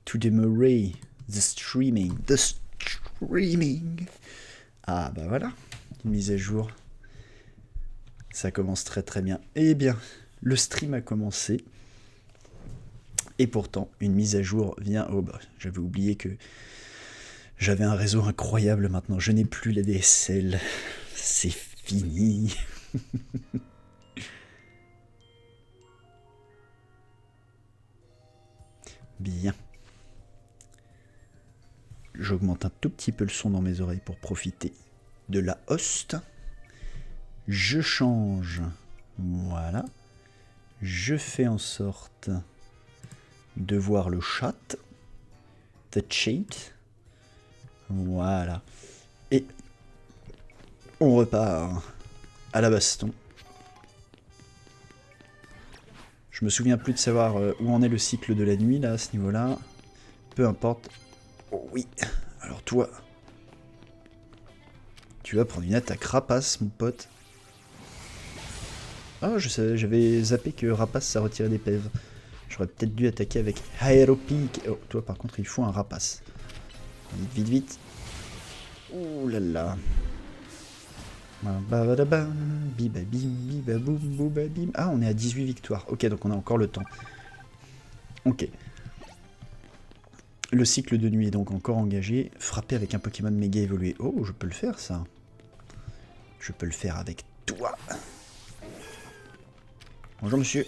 to the Murray. The streaming. The streaming. Ah bah voilà, une mise à jour. Ça commence très très bien. Eh bien, le stream a commencé. Et pourtant, une mise à jour vient... Oh bah, j'avais oublié que j'avais un réseau incroyable maintenant. Je n'ai plus la DSL. C'est fini. Bien. J'augmente un tout petit peu le son dans mes oreilles pour profiter de la host. Je change. Voilà. Je fais en sorte de voir le chat. The chat. Voilà. Et on repart à la baston. Je me souviens plus de savoir où en est le cycle de la nuit là à ce niveau-là. Peu importe. Oh oui. Alors toi, tu vas prendre une attaque rapace, mon pote. Ah, j'avais zappé que rapace ça retirait des PEV. J'aurais peut-être dû attaquer avec Aéropique. Oh, toi par contre il faut un rapace. Vite, vite, vite. Ouh là là. Ah, on est à 18 victoires. Ok, donc on a encore le temps. Ok. Le cycle de nuit est donc encore engagé. Frapper avec un Pokémon méga évolué. Oh, je peux le faire ça. Je peux le faire avec toi. Bonjour monsieur.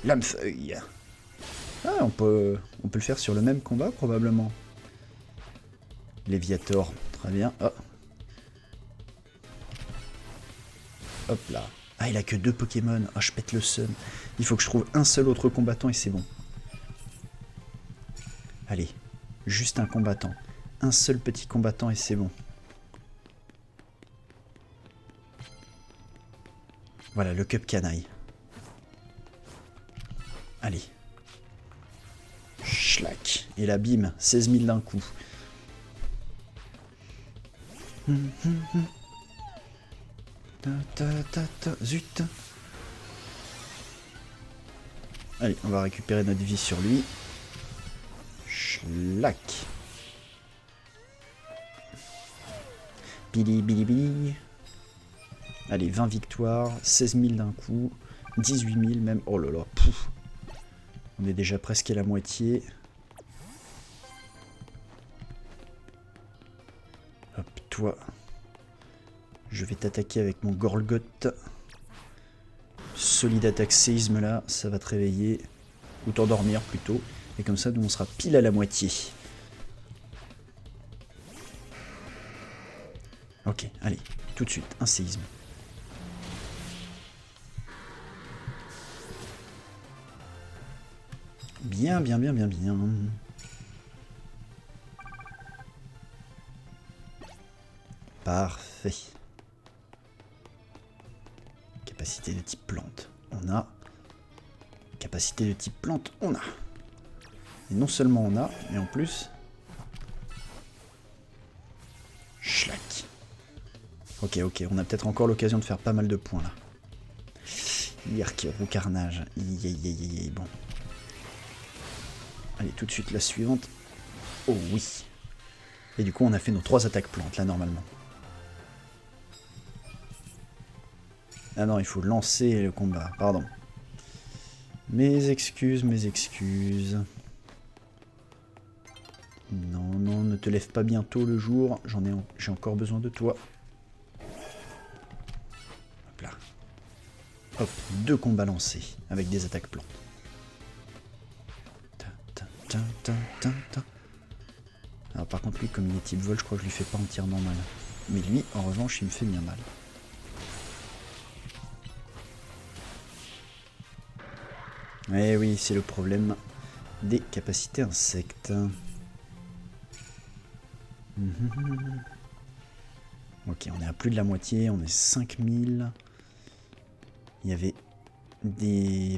Lamefeuille. Ah, on peut le faire sur le même combat probablement. Léviator, très bien. Oh. Hop là. Ah, il a que 2 Pokémon. Ah, je pète le seum. Il faut que je trouve un seul autre combattant et c'est bon. Allez, juste un combattant. Un seul petit combattant et c'est bon. Voilà, le Cup Canaille. Allez. Schlack. Et là, bim, 16 000 d'un coup. Zut. Allez, on va récupérer notre vie sur lui. Schlack. Bili bili bili. Allez, 20 victoires, 16 000 d'un coup, 18 000 même. Oh là là, pouf. On est déjà presque à la moitié. Hop, toi. Je vais t'attaquer avec mon Gorlgoth. Solide attaque séisme là, ça va te réveiller. Ou t'endormir plutôt. Et comme ça, nous on sera pile à la moitié. Ok, allez, tout de suite, un séisme. Bien, bien, bien, bien, bien. Parfait. Capacité de type plante, on a. Capacité de type plante, on a. Et non seulement on a, mais en plus... Schlack. Ok, ok, on a peut-être encore l'occasion de faire pas mal de points là. Yerk, roux carnage. Bon. Allez, tout de suite la suivante. Oh oui. Et du coup, on a fait nos 3 attaques plantes là normalement. Ah non, il faut lancer le combat, pardon. Mes excuses, mes excuses. Non, non, ne te lève pas bientôt le jour, j'ai encore besoin de toi. Hop là. Hop, 2 combats lancés avec des attaques plantes. Alors par contre lui, comme il est type vol, je crois que je lui fais pas entièrement mal. Mais lui, en revanche, il me fait bien mal. Eh oui, c'est le problème des capacités insectes. Ok, on est à plus de la moitié, on est 5000. Il y avait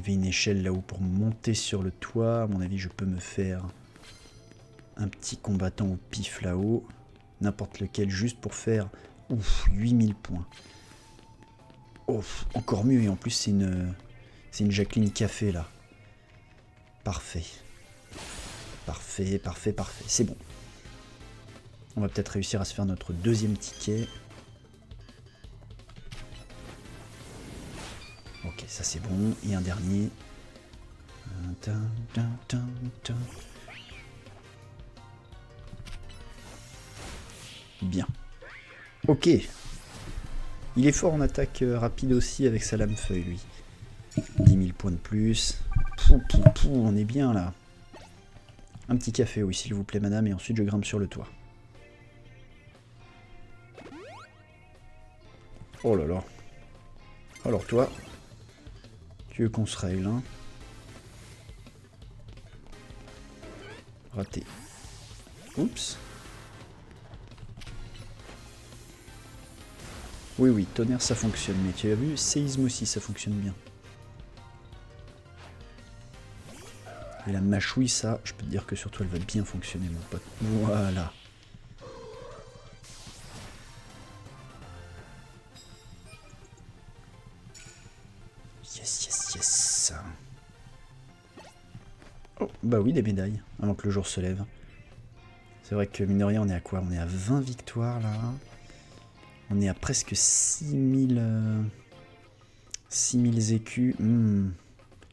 une échelle là-haut pour monter sur le toit. À mon avis, je peux me faire un petit combattant au pif là-haut. N'importe lequel, juste pour faire 8000 points. Oh, encore mieux, et en plus c'est une Jacqueline Café là. Parfait. Parfait, parfait, parfait. C'est bon. On va peut-être réussir à se faire notre deuxième ticket. Ok, ça c'est bon. Et un dernier. Bien. Ok. Il est fort en attaque rapide aussi avec sa lame-feuille, lui. 10 000 points de plus. On est bien là. Un petit café, oui, s'il vous plaît, madame, et ensuite je grimpe sur le toit. Oh là là. Alors toi, tu veux qu'on se règle, hein? Raté. Oups. Oui, oui, tonnerre, ça fonctionne, mais tu as vu, séisme aussi, ça fonctionne bien. Et la mâchouille, ça, je peux te dire que surtout, elle va bien fonctionner, mon pote. Voilà. Yes, yes, yes. Oh, bah oui, des médailles, avant que le jour se lève. C'est vrai que, mine de rien, on est à quoi? On est à 20 victoires, là. On est à presque 6000 écus.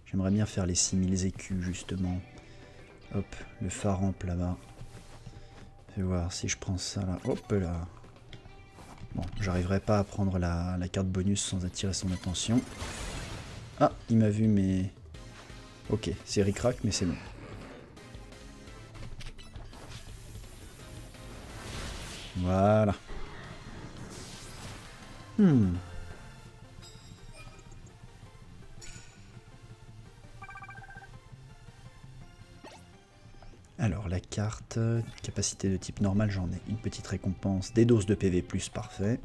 J'aimerais bien faire les 6000 écus, justement. Hop, le phare là-bas. Fais voir si je prends ça, là. Hop là. Bon, j'arriverai pas à prendre la carte bonus sans attirer son attention. Ah, il m'a vu, mais... Ok, c'est ric-rac, mais c'est bon. Voilà. Alors, la carte, capacité de type normal, j'en ai une petite récompense, des doses de PV+, parfait.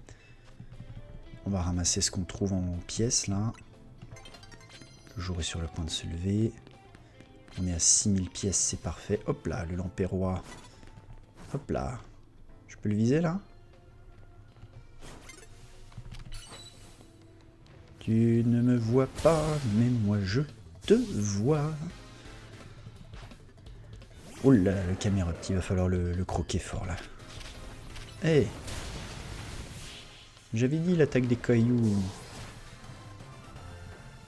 On va ramasser ce qu'on trouve en pièces, là. Le jour est sur le point de se lever. On est à 6000 pièces, c'est parfait. Hop là, le lampérois. Hop là. Je peux le viser, là? Tu ne me vois pas, mais moi je te vois. Oh là, le camérote, il va falloir le croquer fort, là. Hé hey. J'avais dit l'attaque des cailloux.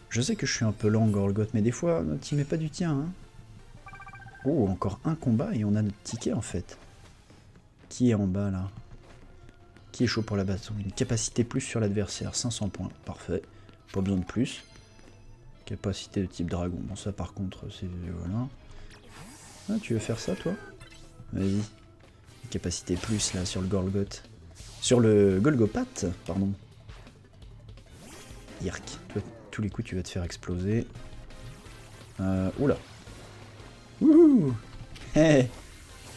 Je sais que je suis un peu lent, Gorgoth, mais des fois, tu mets pas du tien, hein. Oh, encore un combat et on a notre ticket, en fait. Qui est en bas, là? Qui est chaud pour la bataille? Une capacité plus sur l'adversaire, 500 points. Parfait. Pas besoin de plus. Capacité de type dragon. Bon, ça, par contre, c'est... Voilà. Ah, tu veux faire ça, toi? Vas-y. Capacité plus, là, sur le Gorgoth. Sur le Golgopath, pardon. Yerk. Toi, tous les coups, tu vas te faire exploser. Oula. Wouhou. Hey.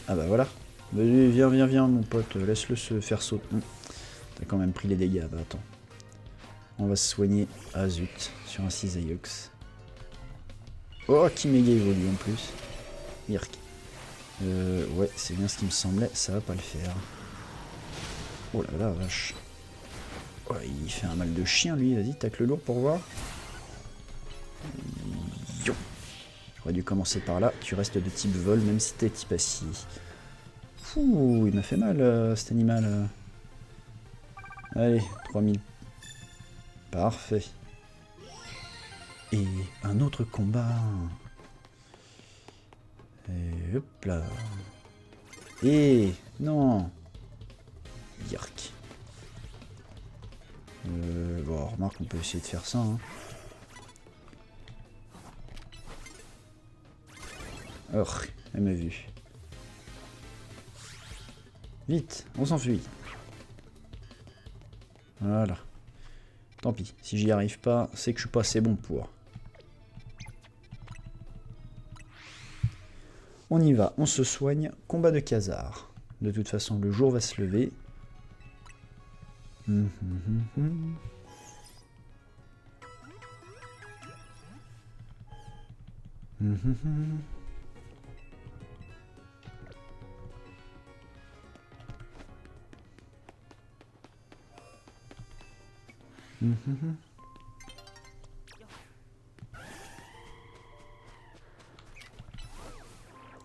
Ah bah voilà. Vas-y, viens, viens, viens, mon pote. Laisse-le se faire sauter. T'as quand même pris les dégâts. Bah attends. On va se soigner. Ah zut. Sur un Cisaillux. Oh, qui méga évolue en plus. Yerk. Ouais, c'est bien ce qui me semblait. Ça va pas le faire. Oh là là, vache. Oh, il fait un mal de chien, lui. Vas-y, tacle lourd pour voir. Yo. J'aurais dû commencer par là. Tu restes de type vol, même si t'es type assis. Fouh, il m'a fait mal, cet animal. Allez, 3000. Parfait. Et un autre combat. Et hop là. Et non. Yark. Bon, remarque, on peut essayer de faire ça. Hein. Oh, elle m'a vu. Vite, on s'enfuit. Voilà. Tant pis, si j'y arrive pas, c'est que je suis pas assez bon pour. On y va, on se soigne. Combat de Khazar. De toute façon, le jour va se lever.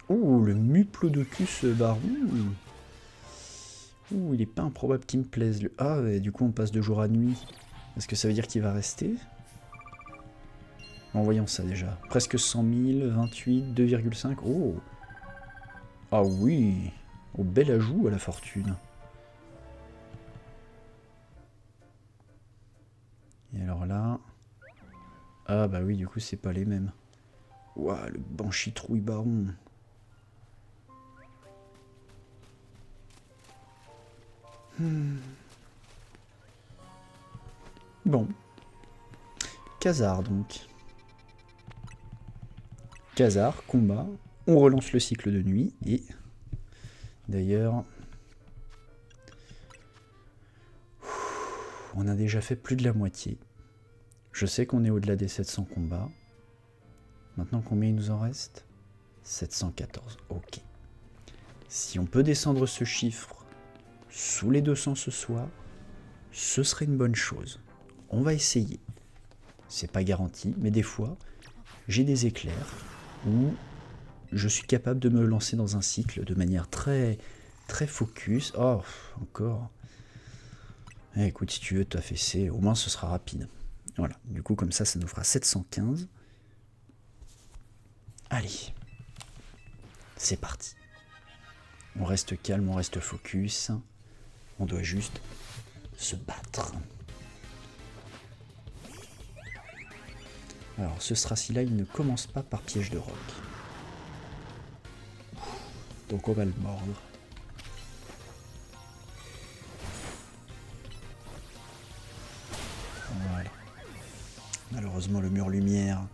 Oh, le Muplodocus baron. Ouh, il est pas improbable qu'il me plaise. Ah, et du coup, on passe de jour à nuit. Est-ce que ça veut dire qu'il va rester? En voyant ça déjà. Presque 100 000, 28, 2,5. Oh! Ah oui! Au bel ajout à la fortune. Et alors là... Ah bah oui, du coup, c'est pas les mêmes. Ouah, le Banshee Trouille Baron. Bon. Khazar, donc. Khazar, combat. On relance le cycle de nuit. Et... D'ailleurs... On a déjà fait plus de la moitié. Je sais qu'on est au-delà des 700 combats. Maintenant, combien il nous en reste? 714. Ok. Si on peut descendre ce chiffre sous les 200 ce soir, ce serait une bonne chose. On va essayer. C'est pas garanti, mais des fois, j'ai des éclairs où je suis capable de me lancer dans un cycle de manière très focus. Oh, encore. Écoute, si tu veux t'affaisser, au moins ce sera rapide. Voilà, du coup comme ça nous fera 715. Allez, c'est parti. On reste calme, on reste focus. On doit juste se battre. Alors ce Stracy-là, il ne commence pas par piège de roc. Donc on va le mordre. Voilà. Malheureusement le mur lumière.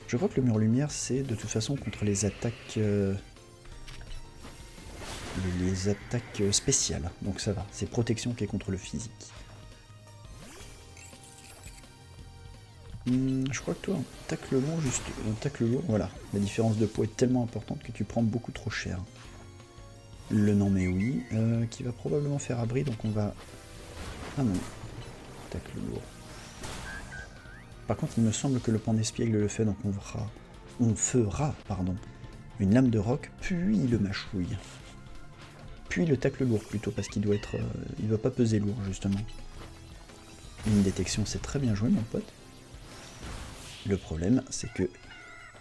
Je crois que le mur lumière c'est de toute façon contre les attaques spéciales. Donc ça va. C'est protection qui est contre le physique. Je crois que toi, un tacle long, juste un tacle lourd, voilà. La différence de poids est tellement importante que tu prends beaucoup trop cher. Le non mais oui, qui va probablement faire abri, donc on va... Ah non, tacle lourd. Par contre, il me semble que le pan d'espiègle le fait, donc on fera une lame de roc, puis le mâchouille. Puis le tacle lourd plutôt, parce qu'il doit être... il ne va pas peser lourd, justement. Une détection, c'est très bien joué, mon pote. Le problème, c'est que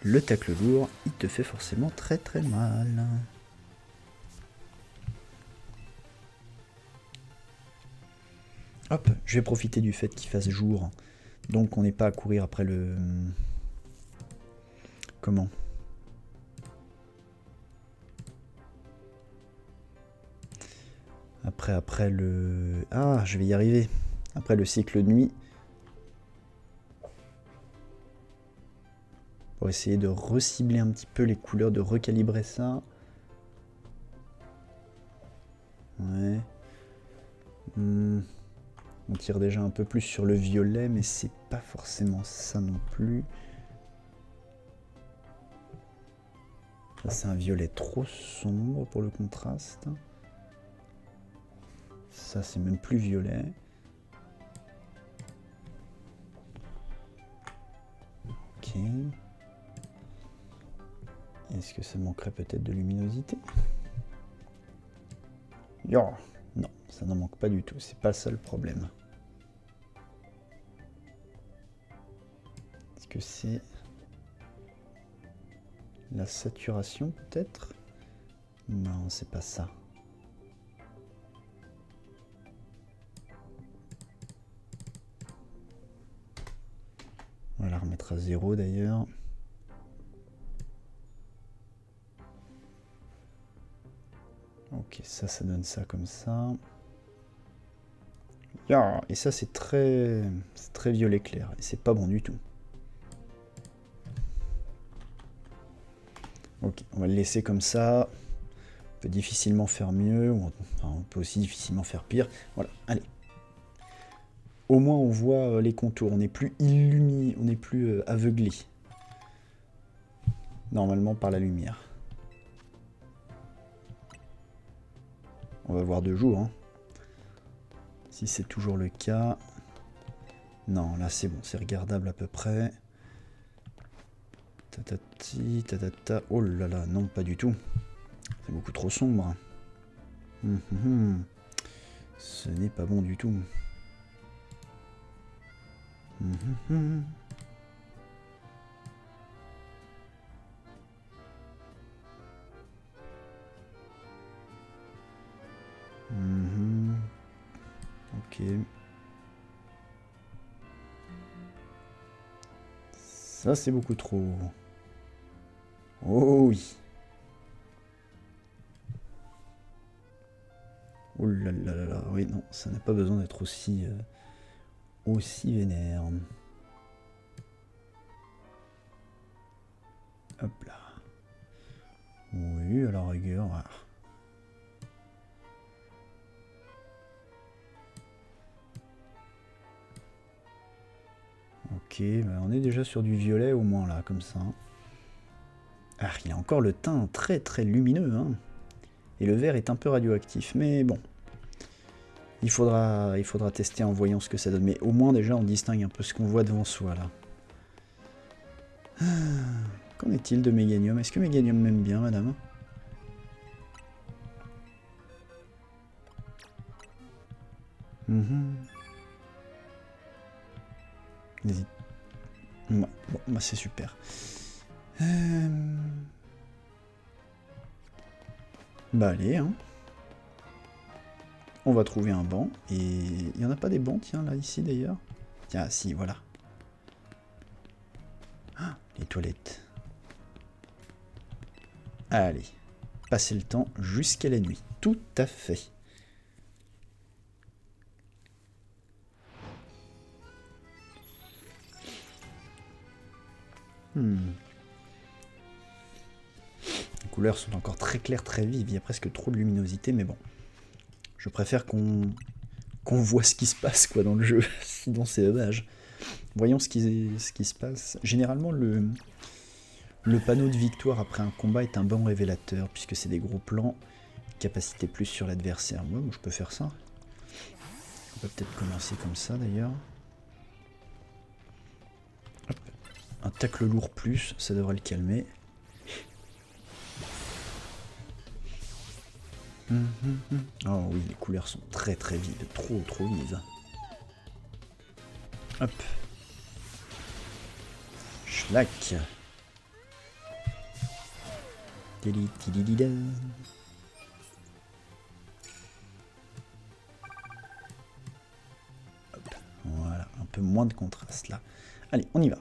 le tacle lourd, il te fait forcément très mal. Hop, je vais profiter du fait qu'il fasse jour. Donc on n'est pas à courir après le... Comment? Après le... Ah, je vais y arriver. Après le cycle de nuit. Pour essayer de recibler un petit peu les couleurs, de recalibrer ça. Ouais. On tire déjà un peu plus sur le violet, mais c'est pas forcément ça non plus. Ça, c'est un violet trop sombre pour le contraste. Ça, c'est même plus violet. Ok. Est-ce que ça manquerait peut-être de luminosité? Yo, non, ça n'en manque pas du tout. C'est pas ça le problème. Est-ce que c'est la saturation peut-être? Non, c'est pas ça. On va la remettre à 0 d'ailleurs. Ok, ça donne ça comme ça. Et ça, c'est très violet clair. Et c'est pas bon du tout. Ok, on va le laisser comme ça. On peut difficilement faire mieux. On peut aussi difficilement faire pire. Voilà, allez. Au moins, on voit les contours. On n'est plus illuminé, on n'est plus aveuglé. Normalement, par la lumière. On va voir de jour. Hein. Si c'est toujours le cas. Non, là c'est bon, c'est regardable à peu près. Tatati, tatata. Oh là là, non, pas du tout. C'est beaucoup trop sombre. Ce n'est pas bon du tout. Ok. Ça, c'est beaucoup trop. Oh oui. Oh là là là là. Oui, non, ça n'a pas besoin d'être aussi, aussi vénère. Hop là. Oui, à la rigueur. Ah. Ok, bah on est déjà sur du violet au moins là, comme ça. Ah, il a encore le teint très très lumineux, hein. Et le vert est un peu radioactif, mais bon. Il faudra tester en voyant ce que ça donne. Mais au moins déjà on distingue un peu ce qu'on voit devant soi là. Qu'en est-il de Méganium? Est-ce que Méganium m'aime bien, madame? Vas-y. Ouais, bon, bah c'est super. Bah allez, hein. On va trouver un banc. Et il n'y en a pas des bancs, tiens, là, ici d'ailleurs. Tiens, si, voilà. Ah, les toilettes. Allez. Passer le temps jusqu'à la nuit. Tout à fait. Les couleurs sont encore très claires, très vives. Il y a presque trop de luminosité, mais bon. Je préfère qu'on voit ce qui se passe quoi dans le jeu. Sinon, c'est dommage. Voyons ce qui se passe. Généralement, le panneau de victoire après un combat est un bon révélateur, puisque c'est des gros plans, capacité plus sur l'adversaire. Moi, je peux faire ça. On peut peut-être commencer comme ça d'ailleurs. Un tacle lourd plus, ça devrait le calmer. Oh oui, les couleurs sont très très vives, trop vives. Hop. Schlack. Hop. Voilà, un peu moins de contraste là. Allez, on y va.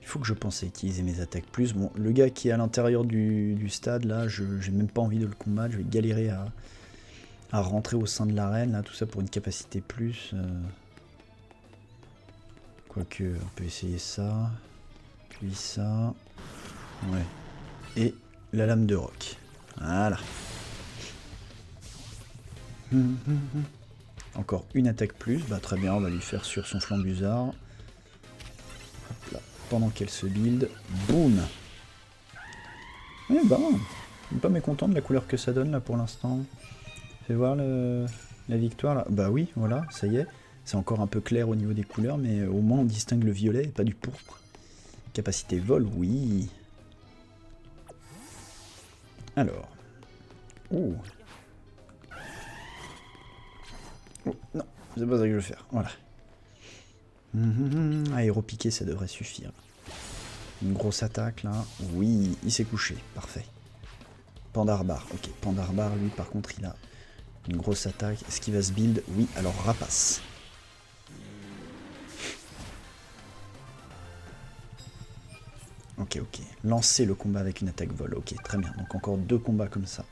Il faut que je pense à utiliser mes attaques plus. Bon, le gars qui est à l'intérieur du stade, là, j'ai même pas envie de le combattre. Je vais galérer à rentrer au sein de l'arène, là, tout ça pour une capacité plus. Quoique, on peut essayer ça. Puis ça. Ouais. Et la lame de roc. Voilà. Encore une attaque plus. Bah très bien, on va lui faire sur son flanc busard. Hop là. Pendant qu'elle se build. Boum. Eh bah, je suis pas mécontent de la couleur que ça donne là pour l'instant. Fais voir la victoire là. Bah oui, voilà, ça y est. C'est encore un peu clair au niveau des couleurs, mais au moins on distingue le violet et pas du pourpre. Capacité vol, oui. Alors. Oh. Oh, non, c'est pas ça que je veux faire. Voilà. Aéropiqué, ça devrait suffire. Une grosse attaque là. Oui, il s'est couché. Parfait. Pandarbar. Ok, Pandarbar, lui, par contre, il a une grosse attaque. Est-ce qu'il va se build? Oui, alors rapace. Ok, ok. Lancer le combat avec une attaque vol. Ok, très bien. Donc encore 2 combats comme ça.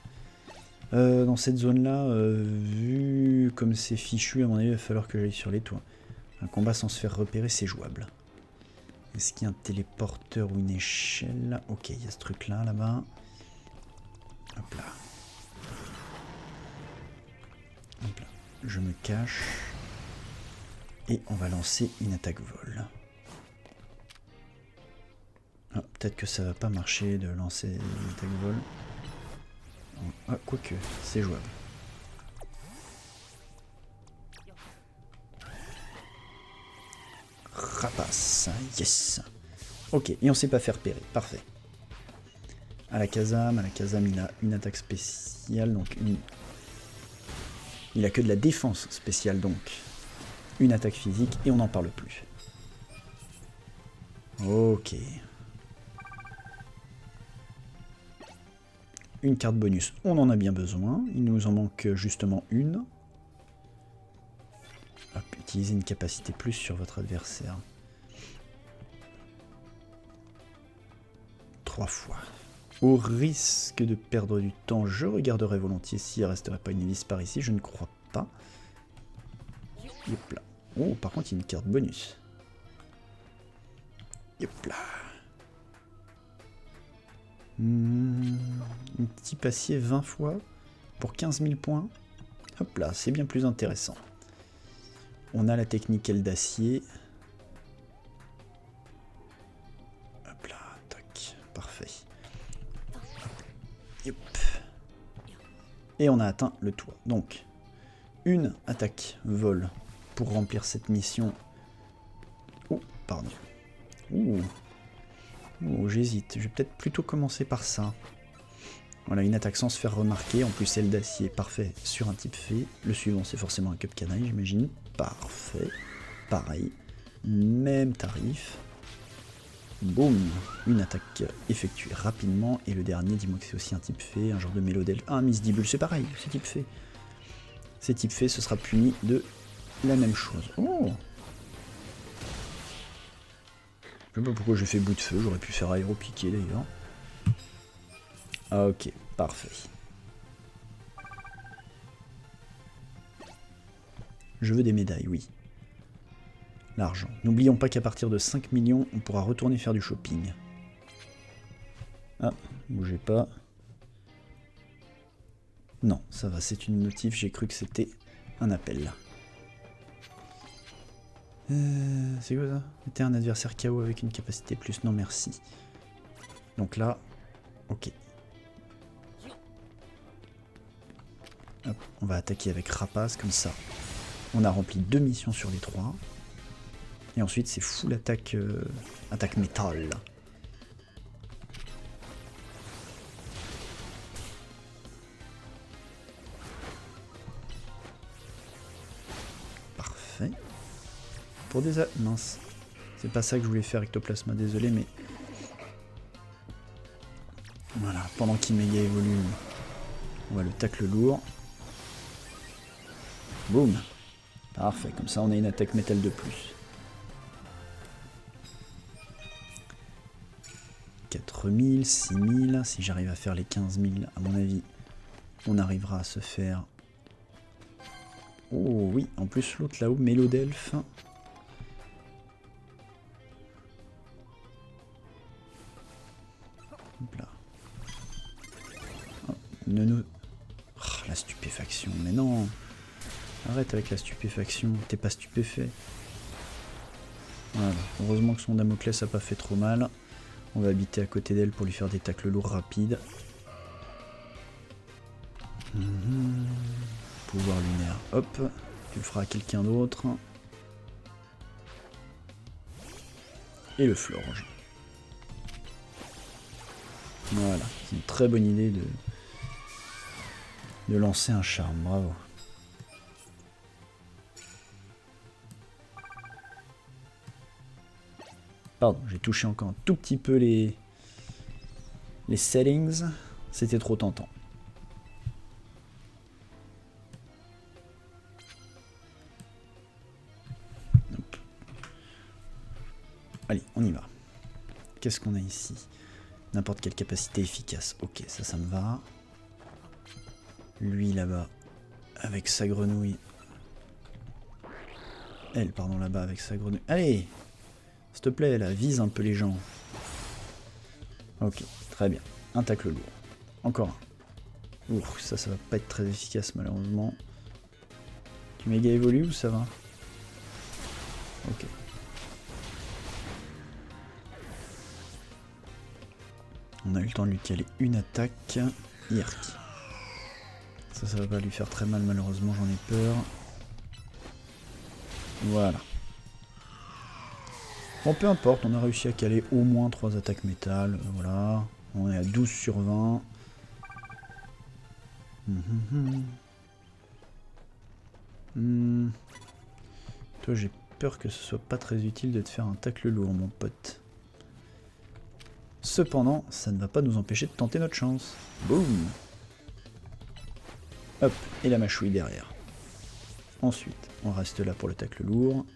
Dans cette zone-là, vu comme c'est fichu, à mon avis, il va falloir que j'aille sur les toits. Un combat sans se faire repérer, c'est jouable. Est-ce qu'il y a un téléporteur ou une échelle? Ok, il y a ce truc-là, là-bas. Hop là. Hop là. Je me cache. Et on va lancer une attaque vol. Ah, peut-être que ça va pas marcher de lancer une attaque vol. Ah, quoique, c'est jouable. Rapace, yes. Ok, et on sait pas faire périr. Parfait. Alakazam il a une attaque spéciale, donc une... Il a que de la défense spéciale, donc une attaque physique, et on n'en parle plus. Ok. Une carte bonus, on en a bien besoin. Il nous en manque justement une. Hop, utilisez une capacité plus sur votre adversaire. 3 fois. Au risque de perdre du temps, je regarderai volontiers s'il ne resterait pas une hélice par ici. Je ne crois pas. Yep là. Oh, par contre, il y a une carte bonus. Yep là. Un petit passier 20 fois pour 15 000 points. Hop là, c'est bien plus intéressant. On a la technique aile d'acier. Hop là, tac, parfait. Yep. Et on a atteint le toit. Donc, une attaque vol pour remplir cette mission. Oh, pardon. Oh, j'hésite. Je vais peut-être plutôt commencer par ça. Voilà, une attaque sans se faire remarquer. En plus, celle d'acier, parfait, sur un type fait. Le suivant, c'est forcément un cup canaille, j'imagine. Parfait. Pareil. Même tarif. Boum. Une attaque effectuée rapidement. Et le dernier, dis-moi que c'est aussi un type fait, un genre de mélodel. Ah, Misdibule, c'est pareil, c'est type fait. C'est type fait, ce sera puni de la même chose. Oh! Je sais pas pourquoi j'ai fait bout de feu, j'aurais pu faire aéropiquer d'ailleurs. Ah, ok, parfait. Je veux des médailles, oui. L'argent. N'oublions pas qu'à partir de 5 millions, on pourra retourner faire du shopping. Ah, bougez pas. Non, ça va, c'est une notif, j'ai cru que c'était un appel là. C'est quoi ça? Était un adversaire KO avec une capacité plus, non merci. Donc là, ok. Hop, on va attaquer avec Rapace, comme ça. On a rempli 2 missions sur les 3. Et ensuite c'est full attaque, attaque métal. Parfait. Pour des... mince. C'est pas ça que je voulais faire Ectoplasma, désolé, mais... Voilà, pendant qu'il méga évolue, on va le tacle lourd. Boum. Parfait, comme ça on a une attaque métal de plus. 4000, 6000, si j'arrive à faire les 15 000, à mon avis, on arrivera à se faire... Oh oui, en plus l'autre là-haut, Mélodelphe. Là. Oh, oh, la stupéfaction, mais non. Arrête avec la stupéfaction, t'es pas stupéfait. Voilà, heureusement que son Damoclès a pas fait trop mal. On va habiter à côté d'elle pour lui faire des tacles lourds rapides. Pouvoir lunaire, hop, tu le feras à quelqu'un d'autre. Et le Florge. Voilà, c'est une très bonne idée de lancer un charme, bravo. Pardon, j'ai touché encore un tout petit peu les settings, c'était trop tentant. Hop. Allez, on y va. Qu'est-ce qu'on a ici? N'importe quelle capacité efficace. Ok, ça me va. Lui là-bas, avec sa grenouille. Elle, pardon, là-bas, avec sa grenouille. Allez! S'il te plaît, là, vise un peu les gens. Ok, très bien. Un tacle lourd. Encore un. Ouf, ça va pas être très efficace, malheureusement. Tu méga évolues ou ça va? Ok. On a eu le temps de lui caler une attaque. Yerk. Ça va pas lui faire très mal, malheureusement, j'en ai peur. Voilà. Bon, peu importe, on a réussi à caler au moins 3 attaques métal. Voilà. On est à 12 sur 20. Toi, j'ai peur que ce soit pas très utile de te faire un tacle lourd, mon pote. Cependant, ça ne va pas nous empêcher de tenter notre chance. Boum. Hop, et la mâchouille derrière. Ensuite, on reste là pour le tacle lourd.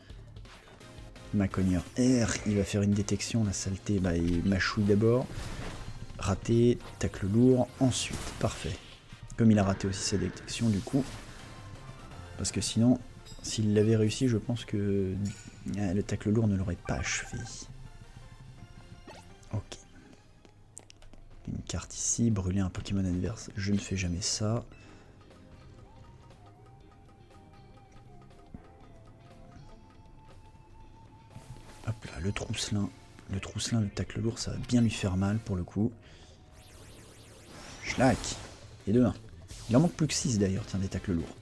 Macogneur R, il va faire une détection, la saleté, bah, il mâchouille d'abord. Raté, tacle lourd, ensuite, parfait. Comme il a raté aussi sa détection, du coup. Parce que sinon, s'il l'avait réussi, je pense que le tacle lourd ne l'aurait pas achevé. Ok. Une carte ici, brûler un Pokémon adverse, je ne fais jamais ça. Hop là, le trousselin, le tacle lourd, ça va bien lui faire mal pour le coup. Schlack. Et de 1. Il en manque plus que 6 d'ailleurs, tiens, des tacles lourds.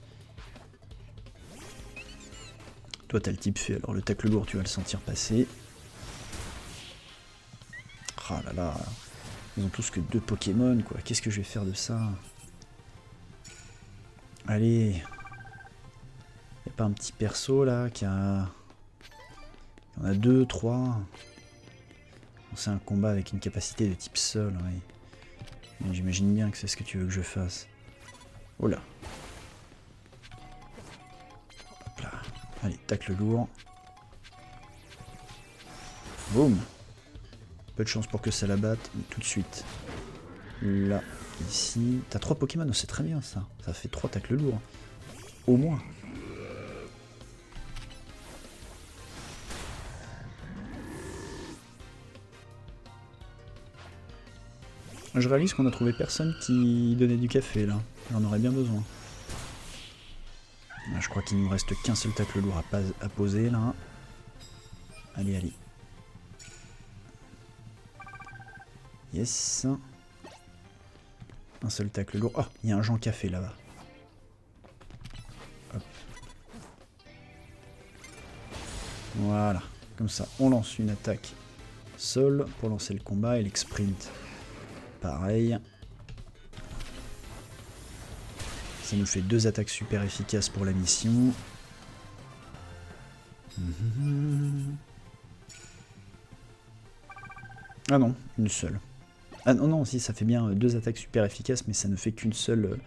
Toi, t'as le type fait, alors le tacle lourd, tu vas le sentir passer. Ah là là, ils ont tous que 2 Pokémon, quoi. Qu'est-ce que je vais faire de ça? Allez. Y'a pas un petit perso, là, qui a... Il y en a 2, 3. C'est un combat avec une capacité de type sol, oui. J'imagine bien que c'est ce que tu veux que je fasse. Oh là. Hop là. Allez, tacle lourd. Boum. Peu de chance pour que ça la batte, tout de suite. Là, ici. T'as 3 Pokémon, c'est très bien ça. Ça fait 3 tacles lourds. Au moins. Je réalise qu'on a trouvé personne qui donnait du café là. J'en aurait bien besoin. Je crois qu'il ne nous reste qu'un seul tacle lourd à poser là. Allez, allez. Yes. Un seul tacle lourd. Oh, il y a un Jean Café là-bas. Hop. Voilà. Comme ça, on lance une attaque sol pour lancer le combat et l'exprint. Pareil. Ça nous fait 2 attaques super efficaces pour la mission. Ah non, une seule. Ah non, non, si, ça fait bien 2 attaques super efficaces, mais ça ne fait qu'une seule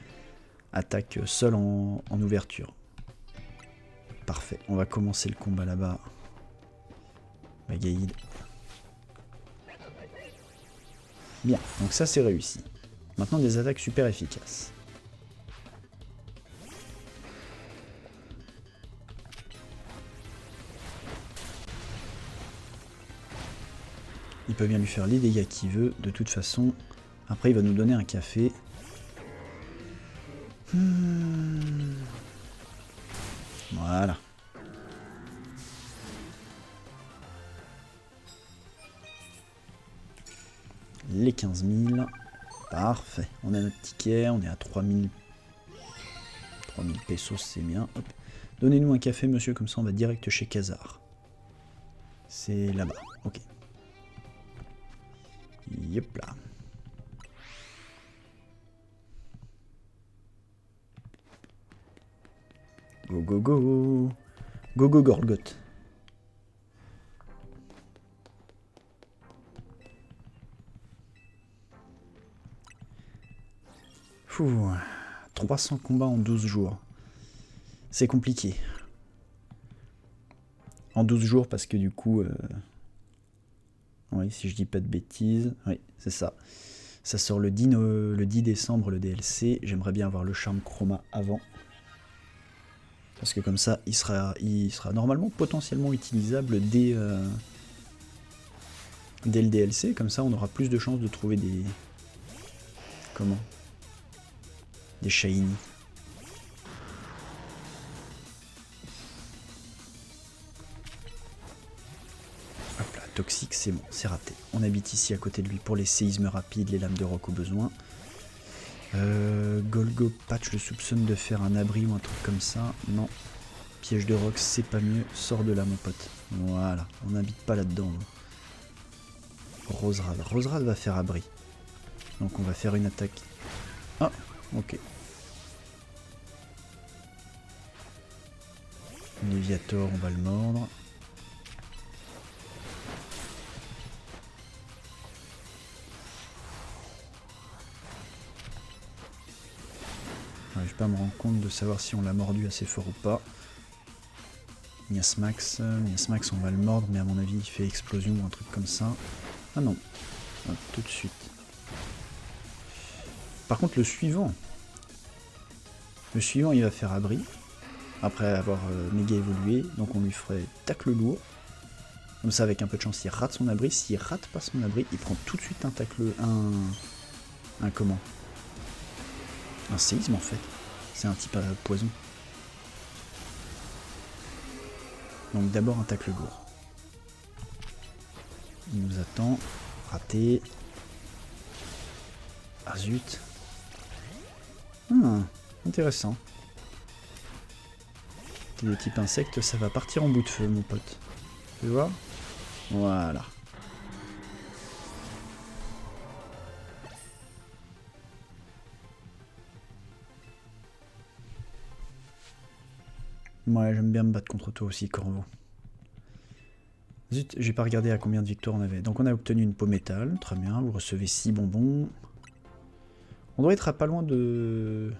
attaque seule en ouverture. Parfait, on va commencer le combat là-bas. Bagaïd. Bien, donc ça c'est réussi. Maintenant des attaques super efficaces. Il peut bien lui faire les dégâts qu'il veut, de toute façon. Après il va nous donner un café. Voilà. Les 15 000. Parfait. On a notre ticket, on est à 3000. 3000 pesos, c'est bien. Donnez-nous un café, monsieur, comme ça on va direct chez Khazar. C'est là-bas. Ok. Yep là. Go go go. Go go Gorgoth. Fou. 300 combats en 12 jours. C'est compliqué. En 12 jours parce que du coup... Oui, si je dis pas de bêtises. Oui, c'est ça. Ça sort le 10 décembre, le DLC. J'aimerais bien avoir le charme chroma avant. Parce que comme ça, il sera normalement potentiellement utilisable dès le DLC. Comme ça, on aura plus de chances de trouver des... Comment? Des shiny. Hop là, toxique, c'est bon, c'est raté. On habite ici à côté de lui pour les séismes rapides, les lames de roc au besoin. Golgo Patch le soupçonne de faire un abri ou un truc comme ça. Non. Piège de roc, c'est pas mieux. Sors de là, mon pote. Voilà, on n'habite pas là-dedans. Roserad. Roserad va faire abri. Donc on va faire une attaque. Ah, ok. Léviator, on va le mordre. Je vais pas me rendre compte de savoir si on l'a mordu assez fort ou pas. Miasmax, on va le mordre, mais à mon avis il fait explosion ou un truc comme ça. Ah non, hop, tout de suite. Par contre le suivant il va faire abri, après avoir méga évolué, donc on lui ferait tacle lourd. Comme ça avec un peu de chance il rate son abri, s'il rate pas son abri, il prend tout de suite un tacle, un comment? Un séisme en fait, c'est un type à poison. Donc d'abord un tacle lourd. Il nous attend, raté. Ah zut. Intéressant. T'es de type insecte, ça va partir en bout de feu mon pote. Tu vois? Voilà. Ouais, j'aime bien me battre contre toi aussi, Corvo. Zut, j'ai pas regardé à combien de victoires on avait. Donc on a obtenu une peau métal, très bien, vous recevez 6 bonbons. On doit être à pas loin de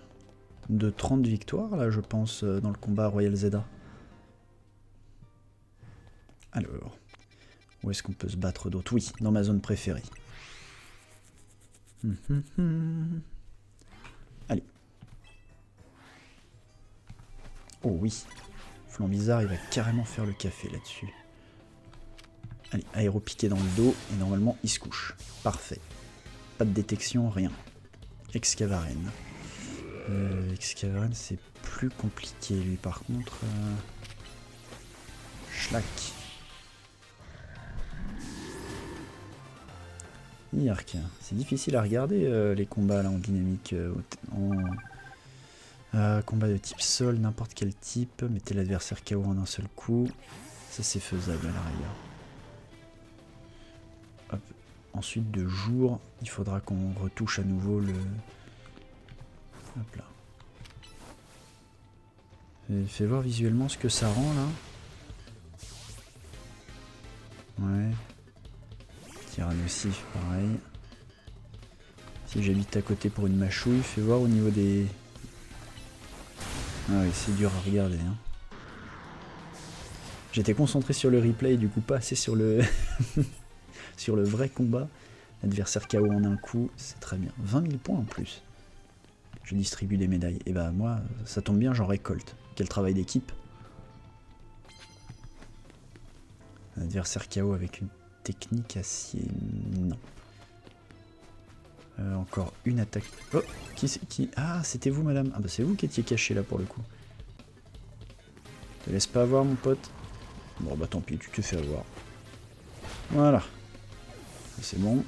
30 victoires, là, je pense, dans le combat Royal Zeda. Alors, où est-ce qu'on peut se battre d'autres? Oui, dans ma zone préférée. Allez. Oh oui. Flanc bizarre, il va carrément faire le café là-dessus. Allez, aéropiqué dans le dos, et normalement il se couche. Parfait. Pas de détection, rien. Excavaren. Excavaren, c'est plus compliqué lui par contre. Schlack. Yark. C'est difficile à regarder les combats là en dynamique. Combat de type sol, n'importe quel type. Mettez l'adversaire KO en un seul coup. Ça c'est faisable à la rigueur. Hop. Ensuite de jour, il faudra qu'on retouche à nouveau le... Hop là. Fais voir visuellement ce que ça rend là. Ouais. Tyrannosif, pareil. Si j'habite à côté pour une mâchouille, fais voir au niveau des... Ah oui, c'est dur à regarder. Hein. J'étais concentré sur le replay, du coup pas assez sur le... sur le vrai combat. L'adversaire KO en un coup, c'est très bien. 20 000 points en plus. Je distribue des médailles. Et bah moi, ça tombe bien, j'en récolte. Quel travail d'équipe. L'adversaire KO avec une technique acier. Non. Encore une attaque. Oh, qui... Ah, c'était vous, madame. Ah bah c'est vous qui étiez caché là pour le coup. Te laisse pas avoir, mon pote. Bon bah tant pis, tu te fais avoir. Voilà. C'est bon.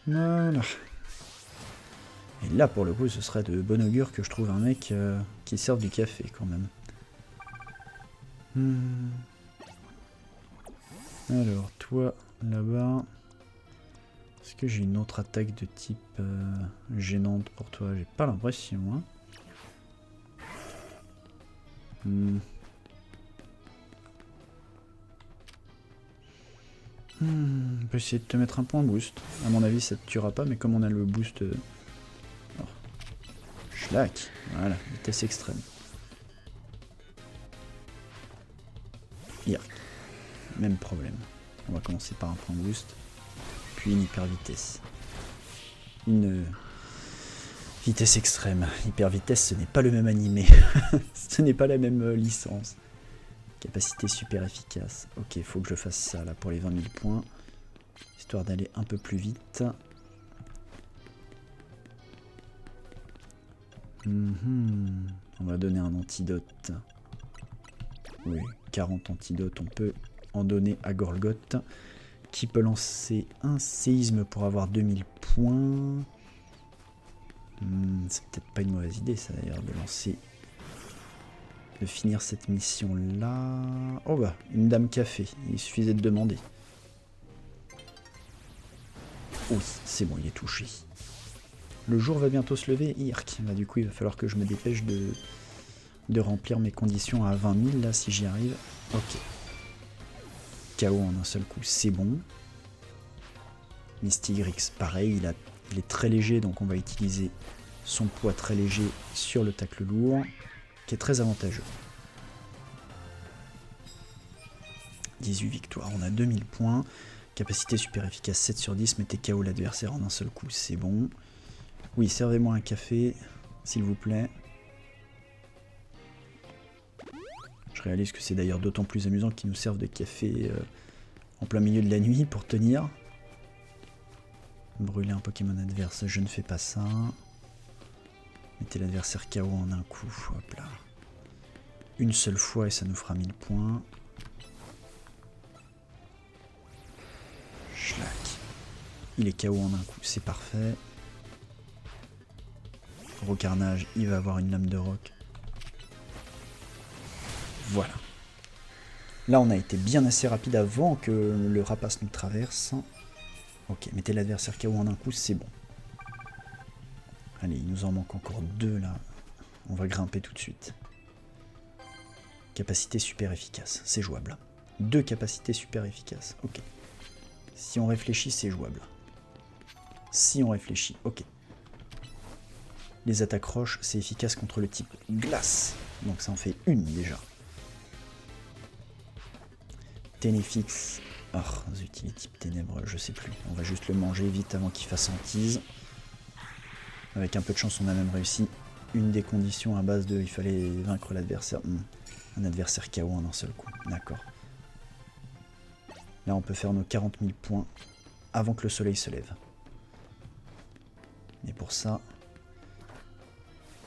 Voilà. Et là, pour le coup, ce serait de bon augure que je trouve un mec qui serve du café, quand même. Alors, toi, là-bas... Est-ce que j'ai une autre attaque de type gênante pour toi? J'ai pas l'impression, hein. On peut essayer de te mettre un point boost. À mon avis, ça te tuera pas, mais comme on a le boost... Oh. Schlack. Voilà, vitesse extrême. Yark. Même problème. On va commencer par un point boost. Puis une hyper vitesse. Une vitesse extrême. Hyper vitesse, ce n'est pas le même animé. Ce n'est pas la même licence. Capacité super efficace. Ok, il faut que je fasse ça là pour les 20 000 points. Histoire d'aller un peu plus vite. On va donner un antidote. Oui, 40 antidotes, on peut en donner à Gorgoth. Qui peut lancer un séisme pour avoir 2000 points? C'est peut-être pas une mauvaise idée ça d'ailleurs de lancer... De finir cette mission là... Oh bah, une dame café, il suffisait de demander. Oui, c'est bon, il est touché. Le jour va bientôt se lever, Irk. Bah, du coup, il va falloir que je me dépêche de remplir mes conditions à 20 000 là si j'y arrive. Ok. KO en un seul coup, c'est bon. Mystigrix, pareil, il est très léger, donc on va utiliser son poids très léger sur le tacle lourd, qui est très avantageux. 18 victoires, on a 2000 points. Capacité super efficace 7 sur 10, mettez KO l'adversaire en un seul coup, c'est bon. Oui, servez-moi un café, s'il vous plaît. Je réalise que c'est d'ailleurs d'autant plus amusant qu'ils nous servent de café en plein milieu de la nuit pour tenir. Brûler un Pokémon adverse, je ne fais pas ça. Mettez l'adversaire KO en un coup, hop là. Une seule fois et ça nous fera 1000 points. Schlack. Il est KO en un coup, c'est parfait. Gros carnage, il va avoir une lame de roc. Voilà. Là, on a été bien assez rapide avant que le rapace nous traverse. Ok, mettez l'adversaire KO en un coup, c'est bon. Allez, il nous en manque encore 2 là. On va grimper tout de suite. Capacité super efficace, c'est jouable. 2 capacités super efficaces, ok. Si on réfléchit, c'est jouable. Si on réfléchit, ok. Les attaques roches, c'est efficace contre le type glace. Donc ça en fait une déjà. Ténéfix. Oh, zut, il est type ténèbres, je sais plus. On va juste le manger vite avant qu'il fasse hantise. Avec un peu de chance, on a même réussi une des conditions à base de... Il fallait vaincre l'adversaire. Un adversaire KO en un seul coup. D'accord. Là, on peut faire nos 40 000 points avant que le soleil se lève. Mais pour ça,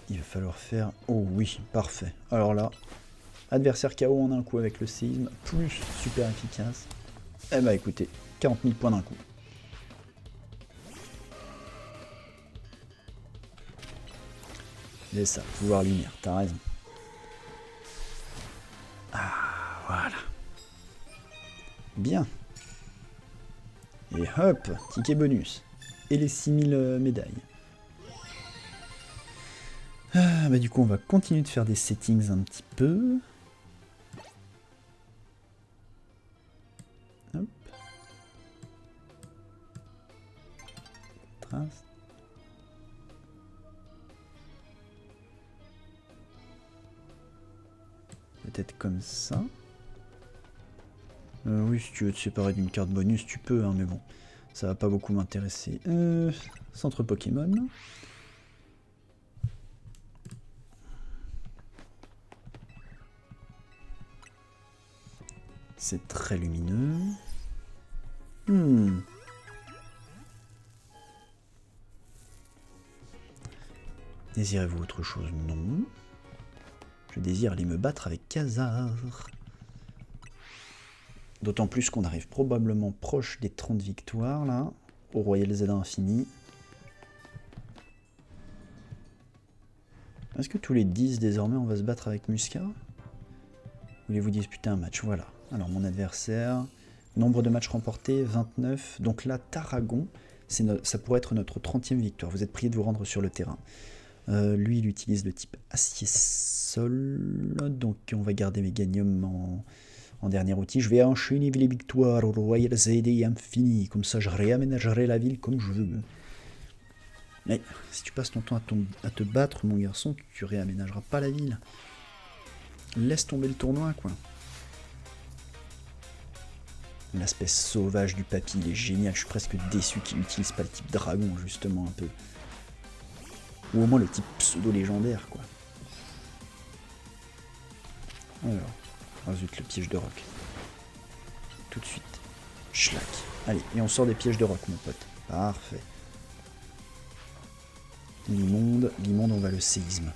il va falloir faire... Oh oui, parfait. Alors là, adversaire KO en un coup avec le séisme, plus super efficace. Eh bah écoutez, 40 000 points d'un coup. C'est ça, pouvoir lumière, t'as raison. Ah, voilà. Bien. Et hop, ticket bonus. Et les 6000 médailles. Ah, bah du coup, on va continuer de faire des settings un petit peu. Hop. Trace. Peut-être comme ça. Oui, si tu veux te séparer d'une carte bonus, tu peux, hein, mais bon, ça va pas beaucoup m'intéresser. Centre Pokémon. C'est très lumineux. Désirez-vous autre chose? Non. Je désire aller me battre avec Khazar. D'autant plus qu'on arrive probablement proche des 30 victoires, là, au Royal Zelda Infini. Est-ce que tous les 10, désormais, on va se battre avec Musca? Voulez-vous disputer un match? Voilà. Alors, mon adversaire, nombre de matchs remportés, 29. Donc là, Tarragon, ça pourrait être notre 30e victoire. Vous êtes prié de vous rendre sur le terrain. Lui, il utilise le type acier-sol. Donc, on va garder Meganium en dernier outil. Je vais enchaîner les victoires au Royal Zelda Infini. Comme ça, je réaménagerai la ville comme je veux. Mais si tu passes ton temps à te battre, mon garçon, tu réaménageras pas la ville. Laisse tomber le tournoi, quoi. L'aspect sauvage du papy, il est génial. Je suis presque déçu qu'il n'utilise pas le type dragon, justement, un peu. Ou au moins le type pseudo-légendaire, quoi. Alors, oh zut, le piège de roc. Tout de suite. Schlack. Allez, et on sort des pièges de roc, mon pote. Parfait. L'immonde, on va le séisme.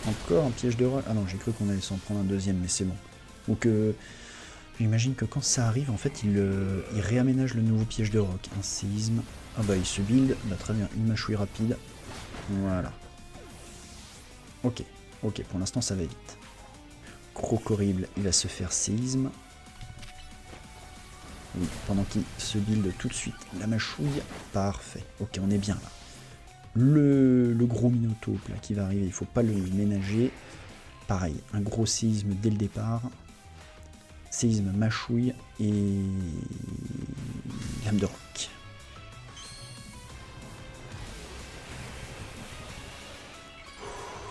Encore un piège de roc. Ah non, j'ai cru qu'on allait s'en prendre un deuxième, mais c'est bon. Ou que J'imagine que quand ça arrive, en fait, il réaménage le nouveau piège de roc. Un séisme. Ah bah il se build. Bah très bien, une mâchouille rapide. Voilà. Ok, ok, pour l'instant ça va vite. Crocorrible, il va se faire séisme. Oui, pendant qu'il se build tout de suite la mâchouille. Parfait. Ok, on est bien là. Le gros Minotaure là qui va arriver, il faut pas le ménager. Pareil, un gros séisme dès le départ. Séisme, mâchouille et lame de roc.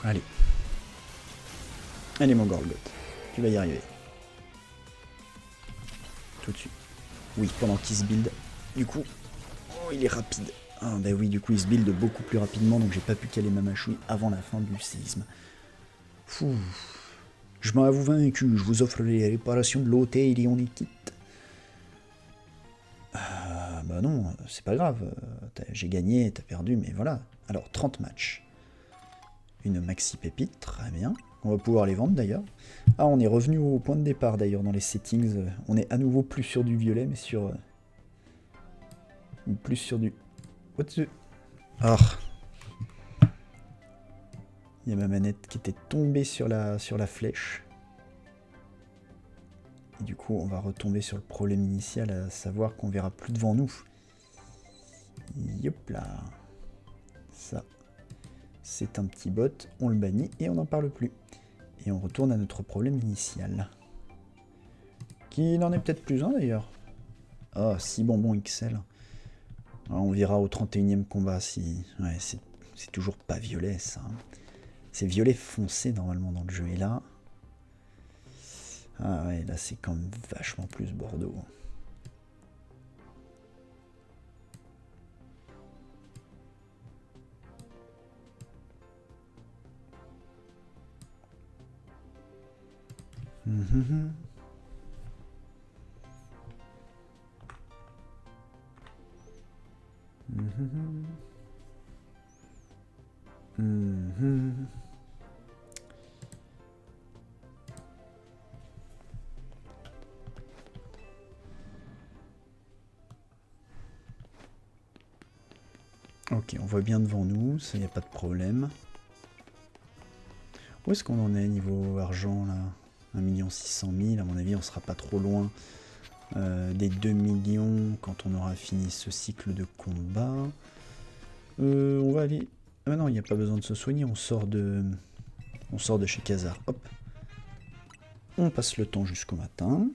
Allez. Allez mon Gorgoth, tu vas y arriver. Tout de suite. Oui, pendant qu'il se build. Du coup, oh, il est rapide. Ah bah oui, du coup il se build beaucoup plus rapidement, donc j'ai pas pu caler ma mâchouille avant la fin du séisme. Fou. Je m'en avoue vaincu, je vous offre les réparations de l'hôtel et on est quitte. Bah non, c'est pas grave. J'ai gagné, t'as perdu, mais voilà. Alors, 30 matchs. Une maxi pépite, très bien. On va pouvoir les vendre d'ailleurs. Ah, on est revenu au point de départ d'ailleurs dans les settings. On est à nouveau plus sur du violet, mais sur... plus sur du... What the... Ah. Il y a ma manette qui était tombée sur la flèche. Et du coup, on va retomber sur le problème initial, à savoir qu'on verra plus devant nous. Yop là. Ça, c'est un petit bot. On le bannit et on n'en parle plus. Et on retourne à notre problème initial. Qui n'en est peut-être plus un d'ailleurs. Ah, 6 bonbons XL. Alors, on verra au 31e combat si... Ouais, c'est toujours pas violet ça. C'est violet foncé normalement dans le jeu. Et là... Ah ouais, là c'est quand même vachement plus Bordeaux. Mmh. Mmh. Mmh. Ok, on voit bien devant nous, ça y a pas de problème. Où est-ce qu'on en est niveau argent là? 1 600 000, à mon avis on sera pas trop loin des 2 millions quand on aura fini ce cycle de combat. On va aller... Ah non, il n'y a pas besoin de se soigner, on sort de chez Khazar. Hop. On passe le temps jusqu'au matin.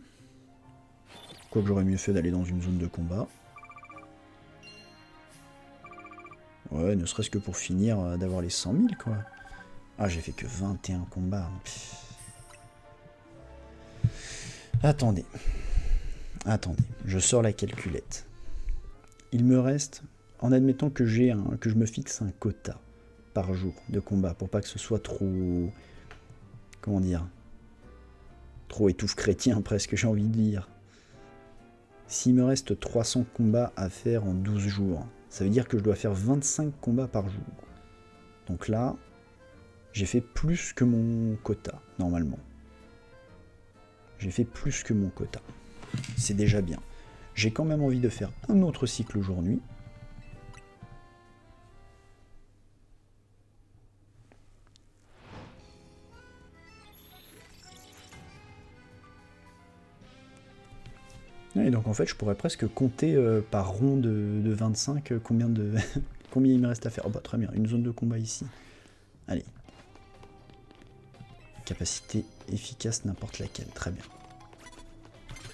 Quoique j'aurais mieux fait d'aller dans une zone de combat. Ouais, ne serait-ce que pour finir d'avoir les 100 000 quoi. Ah, j'ai fait que 21 combats. Pff. Attendez. Attendez, je sors la calculette. Il me reste, en admettant que que je me fixe un quota par jour de combat, pour pas que ce soit trop... Comment dire? Trop étouffe chrétien presque, j'ai envie de dire. S'il me reste 300 combats à faire en 12 jours, ça veut dire que je dois faire 25 combats par jour. Donc là, j'ai fait plus que mon quota, normalement. J'ai fait plus que mon quota. C'est déjà bien. J'ai quand même envie de faire un autre cycle aujourd'hui. Et donc en fait, je pourrais presque compter par rond de 25 combien il me reste à faire. Oh bah très bien, une zone de combat ici. Allez. Capacité efficace n'importe laquelle, très bien.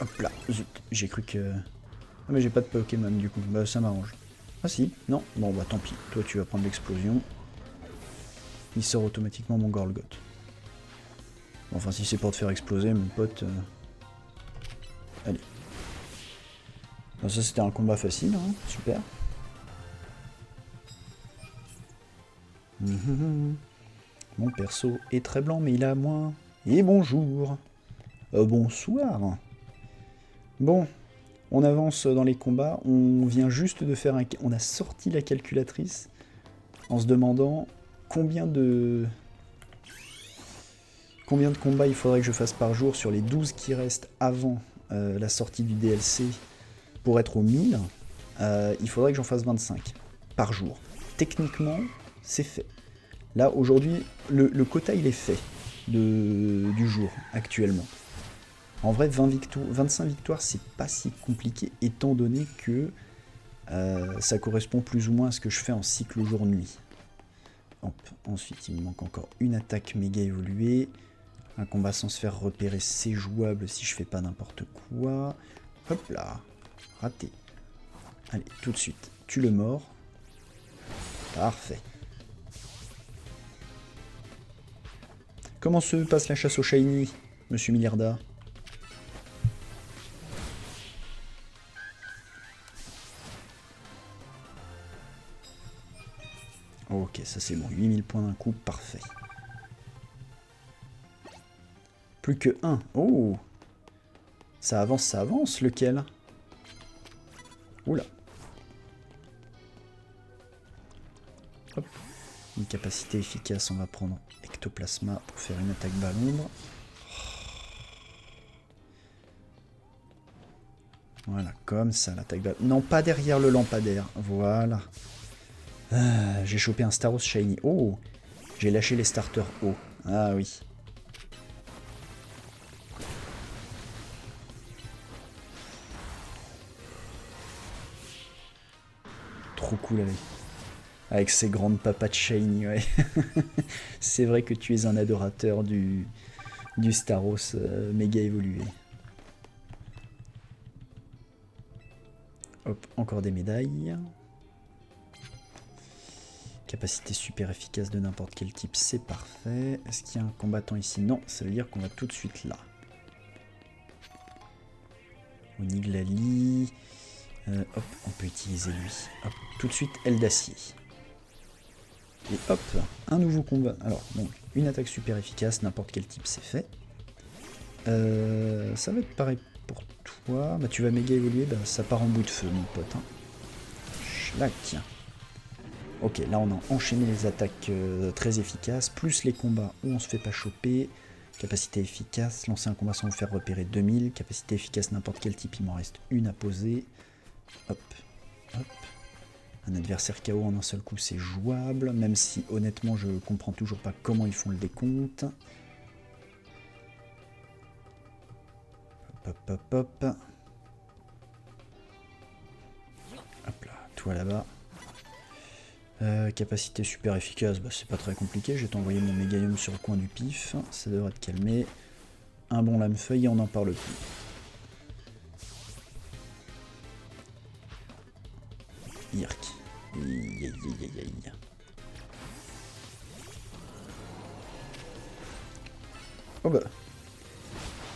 Hop là, zut, j'ai cru que... Ah mais j'ai pas de Pokémon du coup, bah ça m'arrange. Ah si, non, bon bah tant pis, toi tu vas prendre l'explosion. Il sort automatiquement mon Gorgoth. Bon, enfin si c'est pour te faire exploser mon pote... Allez. Bon, ça c'était un combat facile, hein, super. Mon perso est très blanc mais il a moins. Et bonjour. Bonsoir. Bon, on avance dans les combats, on vient juste de faire on a sorti la calculatrice en se demandant combien de combats il faudrait que je fasse par jour sur les 12 qui restent avant la sortie du DLC pour être au 1000, il faudrait que j'en fasse 25 par jour. Techniquement, c'est fait. Là, aujourd'hui, le quota, il est fait du jour, actuellement. En vrai, 25 victoires, c'est pas si compliqué, étant donné que ça correspond plus ou moins à ce que je fais en cycle jour-nuit. Ensuite, il me manque encore une attaque méga évoluée. Un combat sans se faire repérer, c'est jouable si je fais pas n'importe quoi. Hop là, raté. Allez, tout de suite, tu le mords. Parfait. Comment se passe la chasse au shiny, monsieur Milliardat? Ok, ça c'est bon, 8000 points d'un coup, parfait. Plus que 1. Oh! Ça avance, lequel? Oula. Hop. Une capacité efficace, on va prendre Ectoplasma pour faire une attaque bas à l'ombre. Voilà, comme ça, l'attaque bas. Non, pas derrière le lampadaire. Voilà. J'ai chopé un Staros Shiny. Oh! J'ai lâché les starters haut. Ah oui. Trop cool avec ses grandes papates shiny, ouais. C'est vrai que tu es un adorateur du Staros méga évolué. Hop, encore des médailles. Capacité super efficace de n'importe quel type, c'est parfait. Est-ce qu'il y a un combattant ici? Non, ça veut dire qu'on va tout de suite là. Oniglali. Hop, on peut utiliser lui. Hop, tout de suite, aile d'acier. Et hop, un nouveau combat. Alors, donc, une attaque super efficace, n'importe quel type, c'est fait. Ça va être pareil pour toi. Bah, tu vas méga évoluer, bah, ça part en bout de feu, mon pote. Hein. Schlac. Ok, là on a enchaîné les attaques très efficaces, plus les combats où on se fait pas choper. Capacité efficace, lancer un combat sans vous faire repérer 2000. Capacité efficace n'importe quel type, il m'en reste une à poser. Hop, hop. Un adversaire KO en un seul coup, c'est jouable, même si honnêtement je comprends toujours pas comment ils font le décompte. Hop, hop, hop, hop. Hop là, toi là-bas. Capacité super efficace, bah, c'est pas très compliqué, je vais t'envoyer mon Mégaium sur le coin du pif, ça devrait te calmer. Un bon lame-feuille et on n'en parle plus. Irk. Aïe, aïe, aïe, aïe. Oh bah.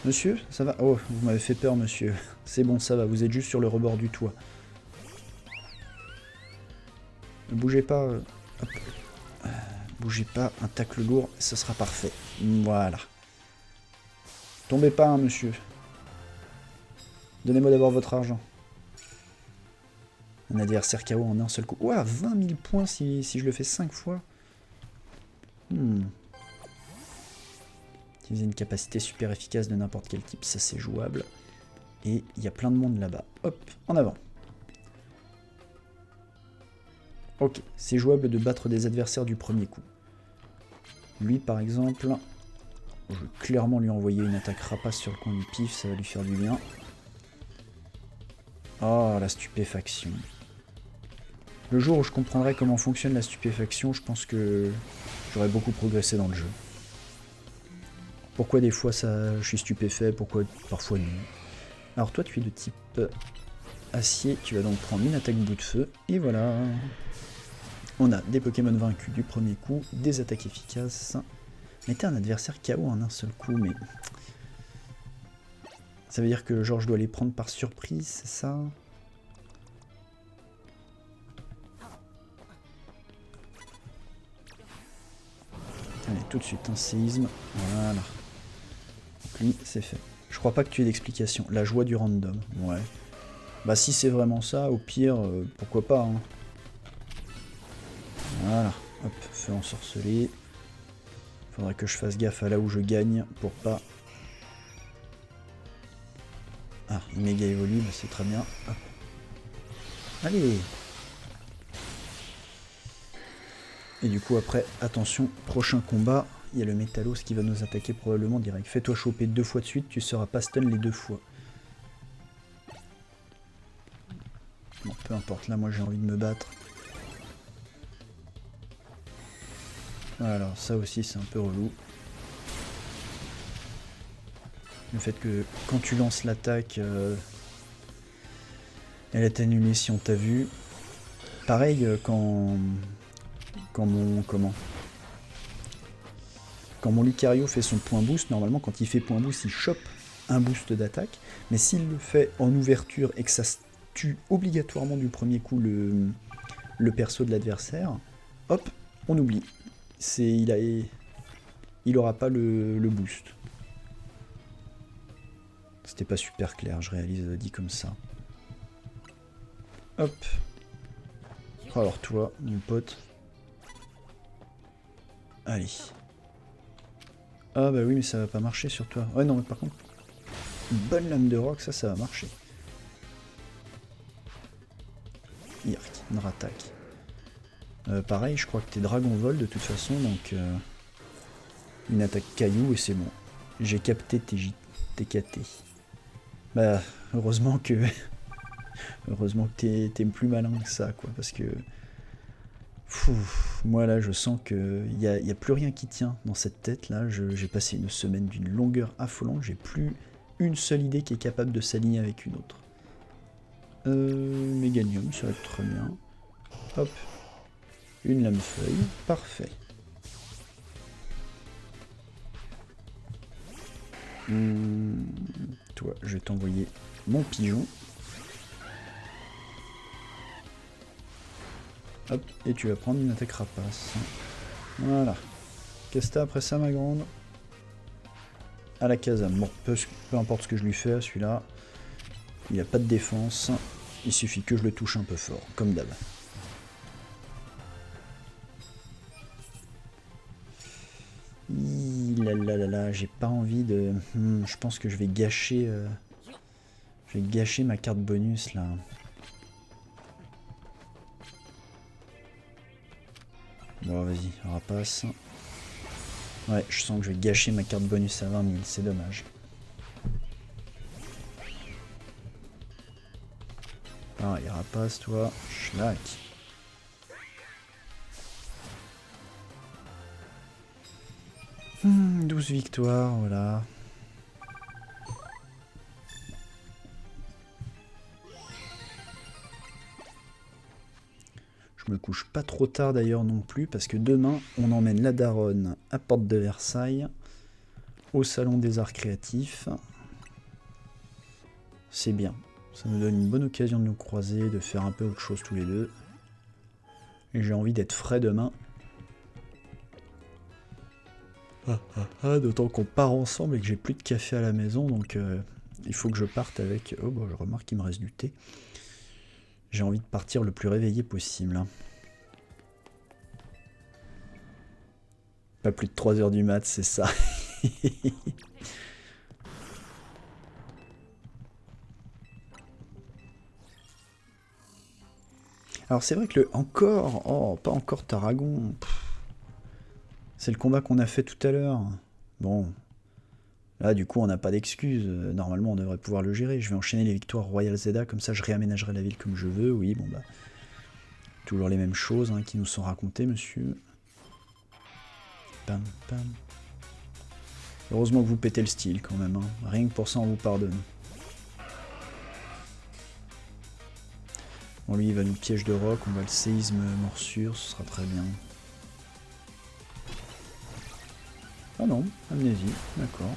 Monsieur, ça va? Oh, vous m'avez fait peur, monsieur. C'est bon, ça va, vous êtes juste sur le rebord du toit. Ne bougez pas. Hop. Bougez pas, un tacle lourd, ce sera parfait. Voilà. Tombez pas, hein, monsieur. Donnez-moi d'abord votre argent. Un adversaire KO en un seul coup. Ouah, 20 000 points si je le fais 5 fois. Utiliser une capacité super efficace de n'importe quel type, ça c'est jouable. Et il y a plein de monde là-bas. Hop, en avant. Ok, c'est jouable de battre des adversaires du premier coup. Lui par exemple, je vais clairement lui envoyer une attaque rapace sur le coin du pif, ça va lui faire du bien. Oh, la stupéfaction. Le jour où je comprendrai comment fonctionne la stupéfaction, je pense que j'aurais beaucoup progressé dans le jeu. Pourquoi des fois je suis stupéfait, pourquoi parfois non. Alors toi tu es de type acier, tu vas donc prendre une attaque bout de feu, et voilà. On a des Pokémon vaincus du premier coup, des attaques efficaces. Mettez un adversaire KO en un seul coup, mais... Ça veut dire que genre je dois les prendre par surprise, c'est ça? Allez, tout de suite, un séisme, voilà. Donc lui, c'est fait. Je crois pas que tu aies d'explication. La joie du random, ouais. Bah si c'est vraiment ça, au pire, pourquoi pas, hein. Voilà, hop, feu ensorcelé. Faudrait que je fasse gaffe à là où je gagne pour pas Ah, il méga évolue, bah c'est très bien. Hop. Allez. Et du coup après, attention, prochain combat, il y a le Métallos qui va nous attaquer probablement direct. Fais-toi choper 2 fois de suite, tu seras pas stun les 2 fois. Bon, peu importe, là moi j'ai envie de me battre. Alors ça aussi c'est un peu relou. Le fait que quand tu lances l'attaque, elle est annulée si on t'a vu. Pareil quand mon Lucario fait son point boost, normalement quand il fait point boost il chope un boost d'attaque, mais s'il le fait en ouverture et que ça tue obligatoirement du premier coup le perso de l'adversaire, hop, on oublie. Il aura pas le boost. C'était pas super clair, je réalise dit comme ça. Hop. Oh, alors toi, mon pote. Allez. Ah bah oui, mais ça va pas marcher sur toi. Ouais, non, mais par contre, une bonne lame de roc, ça va marcher. Irk, une rattaque. Pareil, je crois que t'es Dragon Vol de toute façon, donc une attaque caillou et c'est bon. J'ai capté tes KT. Bah, heureusement que t'es plus malin que ça, quoi, parce que moi là je sens qu'il n'y a plus rien qui tient dans cette tête là. J'ai passé une semaine d'une longueur affolante, j'ai plus une seule idée qui est capable de s'aligner avec une autre. Méganium, ça va être très bien. Hop, une lame feuille, parfait. Toi, je vais t'envoyer mon pigeon. Hop, et tu vas prendre une attaque rapace. Voilà. Qu'est-ce que t'as après ça, ma grande? À la caserne. Bon, peu importe ce que je lui fais, celui-là, il n'a pas de défense. Il suffit que je le touche un peu fort, comme d'hab. Là, j'ai pas envie de... je pense que je vais gâcher... ma carte bonus, là. Bon, vas-y, rapace. Ouais, je sens que je vais gâcher ma carte bonus à 20 000, c'est dommage. Ah, il rapace, toi. Schlack. — 12 victoires, voilà. Je me couche pas trop tard d'ailleurs non plus, parce que demain, on emmène la daronne à Porte de Versailles, au Salon des Arts Créatifs. C'est bien. Ça nous donne une bonne occasion de nous croiser, de faire un peu autre chose tous les deux. Et j'ai envie d'être frais demain. D'autant qu'on part ensemble et que j'ai plus de café à la maison, donc il faut que je parte avec... Oh, bon, je remarque qu'il me reste du thé. J'ai envie de partir le plus réveillé possible. Hein. Pas plus de 3 h du mat, c'est ça. Alors c'est vrai que le encore... Oh, pas encore Tarragon. C'est le combat qu'on a fait tout à l'heure. Bon. Là, du coup, on n'a pas d'excuses. Normalement, on devrait pouvoir le gérer. Je vais enchaîner les victoires Royal Zeda, comme ça je réaménagerai la ville comme je veux. Oui, bon bah... Toujours les mêmes choses hein, qui nous sont racontées, monsieur. Pam, pam. Heureusement que vous pétez le style, quand même. Hein. Rien que pour ça, on vous pardonne. Bon, lui, il va nous piège de roc. On va le séisme morsure. Ce sera très bien. Ah non, amnésie. D'accord.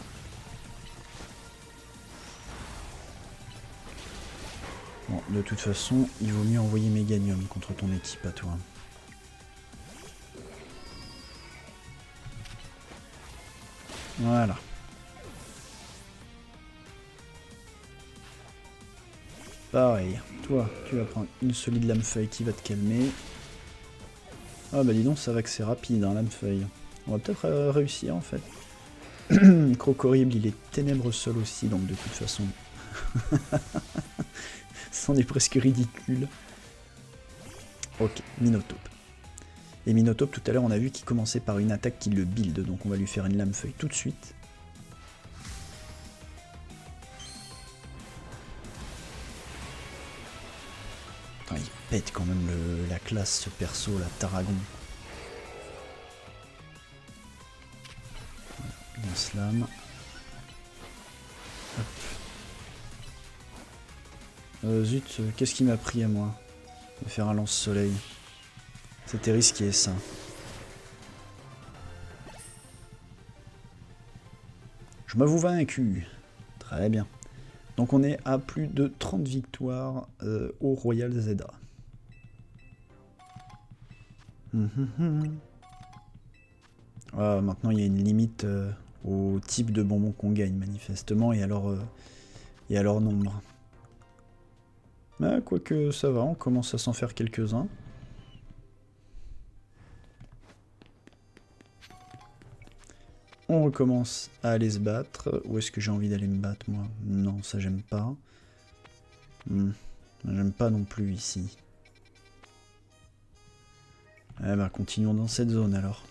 Bon, de toute façon, il vaut mieux envoyer Méganium contre ton équipe à toi. Voilà. Pareil, toi, tu vas prendre une solide lame-feuille qui va te calmer. Ah bah dis donc, ça va que c'est rapide, hein, lame-feuille. On va peut-être réussir en fait. Croc horrible, il est ténèbre seul aussi, donc de toute façon, C'en est presque ridicule. Ok, Minotape. Et Minotape, tout à l'heure, on a vu qu'il commençait par une attaque qui le build, donc on va lui faire une lame-feuille tout de suite. Putain, il pète quand même la classe, ce perso, la Tarragon. Bien slam. Zut, qu'est-ce qui m'a pris à moi de faire un lance-soleil? C'était risqué ça. Je m'avoue vaincu. Très bien. Donc on est à plus de 30 victoires au Royal Zelda. Ah, maintenant il y a une limite au type de bonbons qu'on gagne manifestement et à leur nombre. Mais quoique ça va, on commence à s'en faire quelques-uns. On recommence à aller se battre. Où est-ce que j'ai envie d'aller me battre, moi? Non, ça j'aime pas. J'aime pas non plus ici. Eh ben, continuons dans cette zone alors.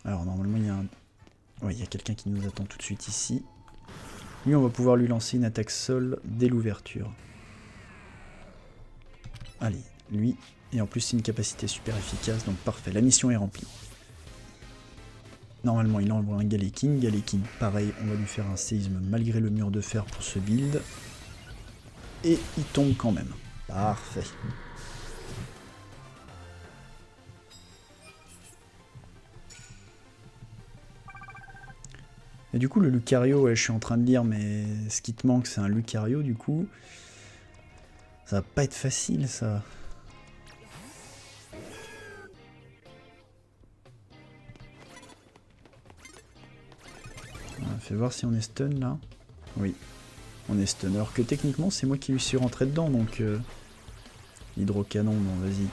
Alors normalement il y a un... Ouais, il y a quelqu'un qui nous attend tout de suite ici. Lui, on va pouvoir lui lancer une attaque sol dès l'ouverture. Allez, lui. Et en plus, c'est une capacité super efficace, donc parfait. La mission est remplie. Normalement, il envoie un Galekin. Galekin, pareil, on va lui faire un séisme malgré le mur de fer pour ce build. Et il tombe quand même. Parfait. Et du coup, le Lucario, ouais, je suis en train de lire, mais ce qui te manque, c'est un Lucario, du coup. Ça va pas être facile, ça. Fais voir si on est stun, là. Oui, on est stun. Alors que techniquement, c'est moi qui lui suis rentré dedans, donc... L'hydrocanon, bon, vas-y.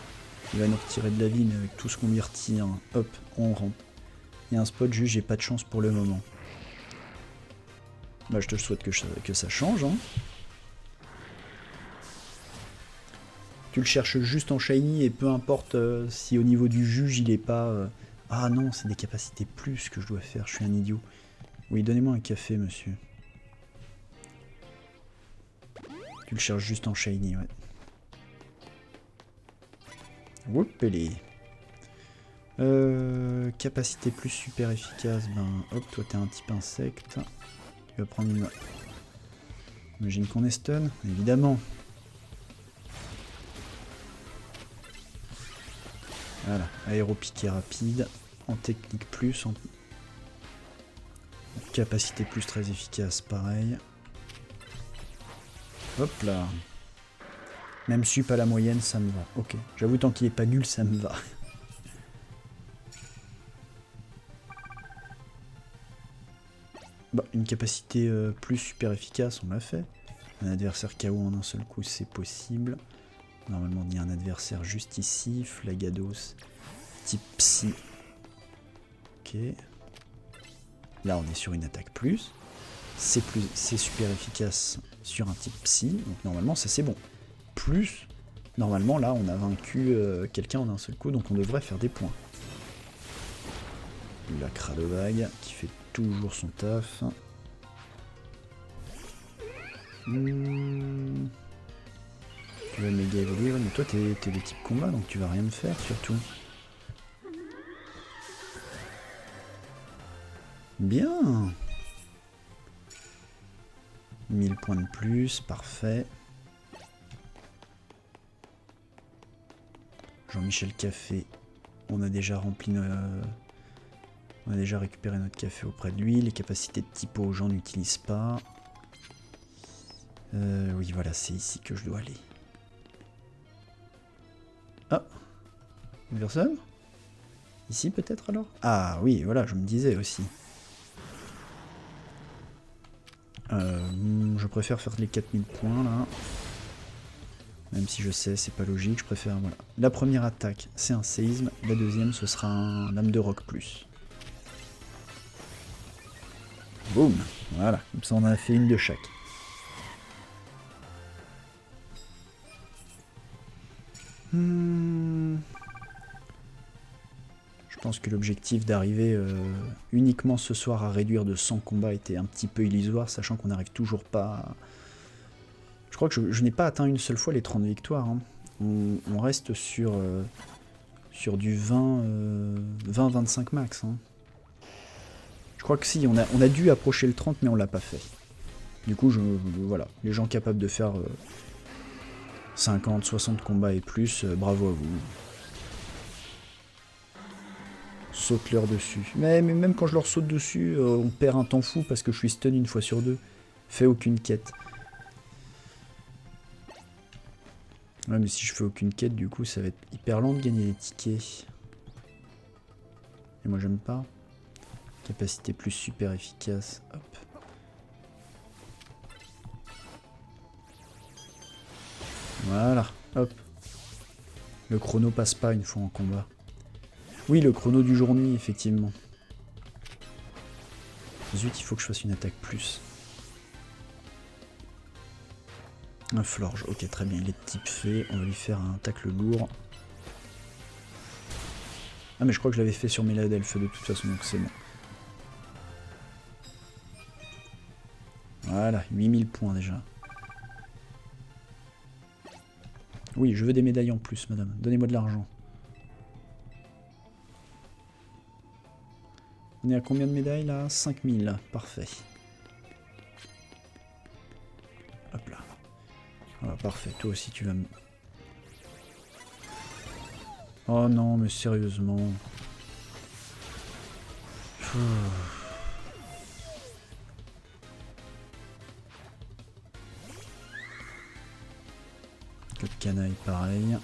Il va nous retirer de la vie, mais avec tout ce qu'on lui retire, hop, on rentre. Il y a un spot, juste, j'ai pas de chance pour le moment. Bah, je te souhaite que ça change, hein. Tu le cherches juste en shiny et peu importe si au niveau du juge il est pas... Ah non, c'est des capacités plus que je dois faire, je suis un idiot. Oui, donnez-moi un café, monsieur. Tu le cherches juste en shiny, ouais. Whoopélé. Capacité plus super efficace, ben hop, toi t'es un type insecte. Tu vas prendre une... Imagine qu'on est stun, évidemment. Voilà, aéropiqué rapide, en technique plus, en capacité plus très efficace, pareil. Hop là. Même sup à la moyenne, ça me va. Ok, j'avoue, tant qu'il est pas nul, ça me va. Bah, une capacité plus super efficace, on l'a fait. Un adversaire KO en un seul coup, c'est possible. Normalement, il y a un adversaire juste ici. Flagados, type psy. Ok. Là, on est sur une attaque plus. C'est super efficace sur un type psy. Donc normalement, ça c'est bon. Plus, normalement, là, on a vaincu quelqu'un en un seul coup. Donc on devrait faire des points. La Cradovague qui fait toujours son taf. Tu vas méga évoluer, mais toi t'es de type combat, donc tu vas rien me faire surtout. Bien. 1000 points de plus, parfait. Jean-Michel Café, on a déjà rempli on a déjà récupéré notre café auprès de lui. Les capacités de typo, j'en utilise pas. Oui, voilà, c'est ici que je dois aller. Ah, une personne? Ici peut-être alors? Ah oui, voilà, je me disais aussi. Je préfère faire les 4000 points là. Même si je sais, c'est pas logique, je préfère... Voilà. La première attaque, c'est un séisme. La deuxième, ce sera un lame de roc plus. Boum. Voilà, comme ça on a fait une de chaque. Je pense que l'objectif d'arriver uniquement ce soir à réduire de 100 combats était un petit peu illusoire, sachant qu'on n'arrive toujours pas à... Je crois que je n'ai pas atteint une seule fois les 30 victoires. Hein. On reste sur du 20-25 max. Hein. Je crois que si, on a dû approcher le 30, mais on l'a pas fait. Du coup, voilà, les gens capables de faire 50, 60 combats et plus, bravo à vous. Saute-leur dessus. Mais même quand je leur saute dessus, on perd un temps fou parce que je suis stun une fois sur deux. Fais aucune quête. Ouais, mais si je fais aucune quête, du coup, ça va être hyper lent de gagner des tickets. Et moi, j'aime pas. Capacité plus super efficace. Hop. Voilà. Hop. Le chrono passe pas une fois en combat. Oui, le chrono du jour-nuit, effectivement. Zut, il faut que je fasse une attaque plus. Un Florge, ok, très bien, il est de type fée. On va lui faire un tacle lourd. Ah, mais je crois que je l'avais fait sur Méladelphe de toute façon, donc c'est bon. Voilà, 8000 points déjà. Oui, je veux des médailles en plus, madame. Donnez-moi de l'argent. On est à combien de médailles là? 5000, parfait. Hop là. Voilà, parfait. Toi aussi tu vas me... Oh non, mais sérieusement. Que de canaille pareil.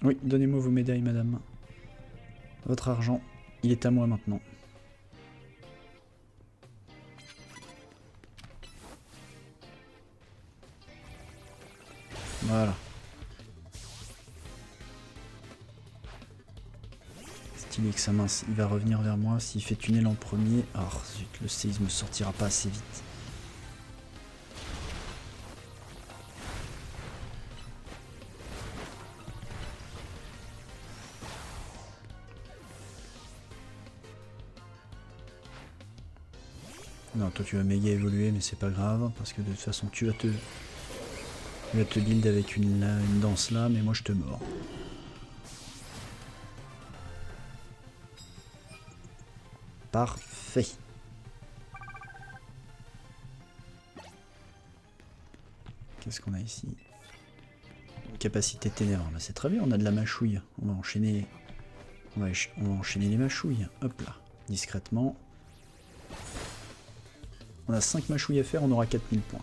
Oui, donnez-moi vos médailles, madame. Votre argent, il est à moi maintenant. Voilà. Stylé que ça mince, il va revenir vers moi. S'il fait tunnel en premier... Oh zut, le séisme sortira pas assez vite. Non, toi tu vas méga évoluer, mais c'est pas grave, parce que de toute façon tu vas te build avec une danse là, mais moi je te mords. Parfait. Qu'est-ce qu'on a ici? Capacité ténèbres, bah, c'est très bien, on a de la mâchouille. On va enchaîner, on va enchaîner les mâchouilles. Hop là, discrètement. On a 5 mâchouilles à faire, on aura 4000 points.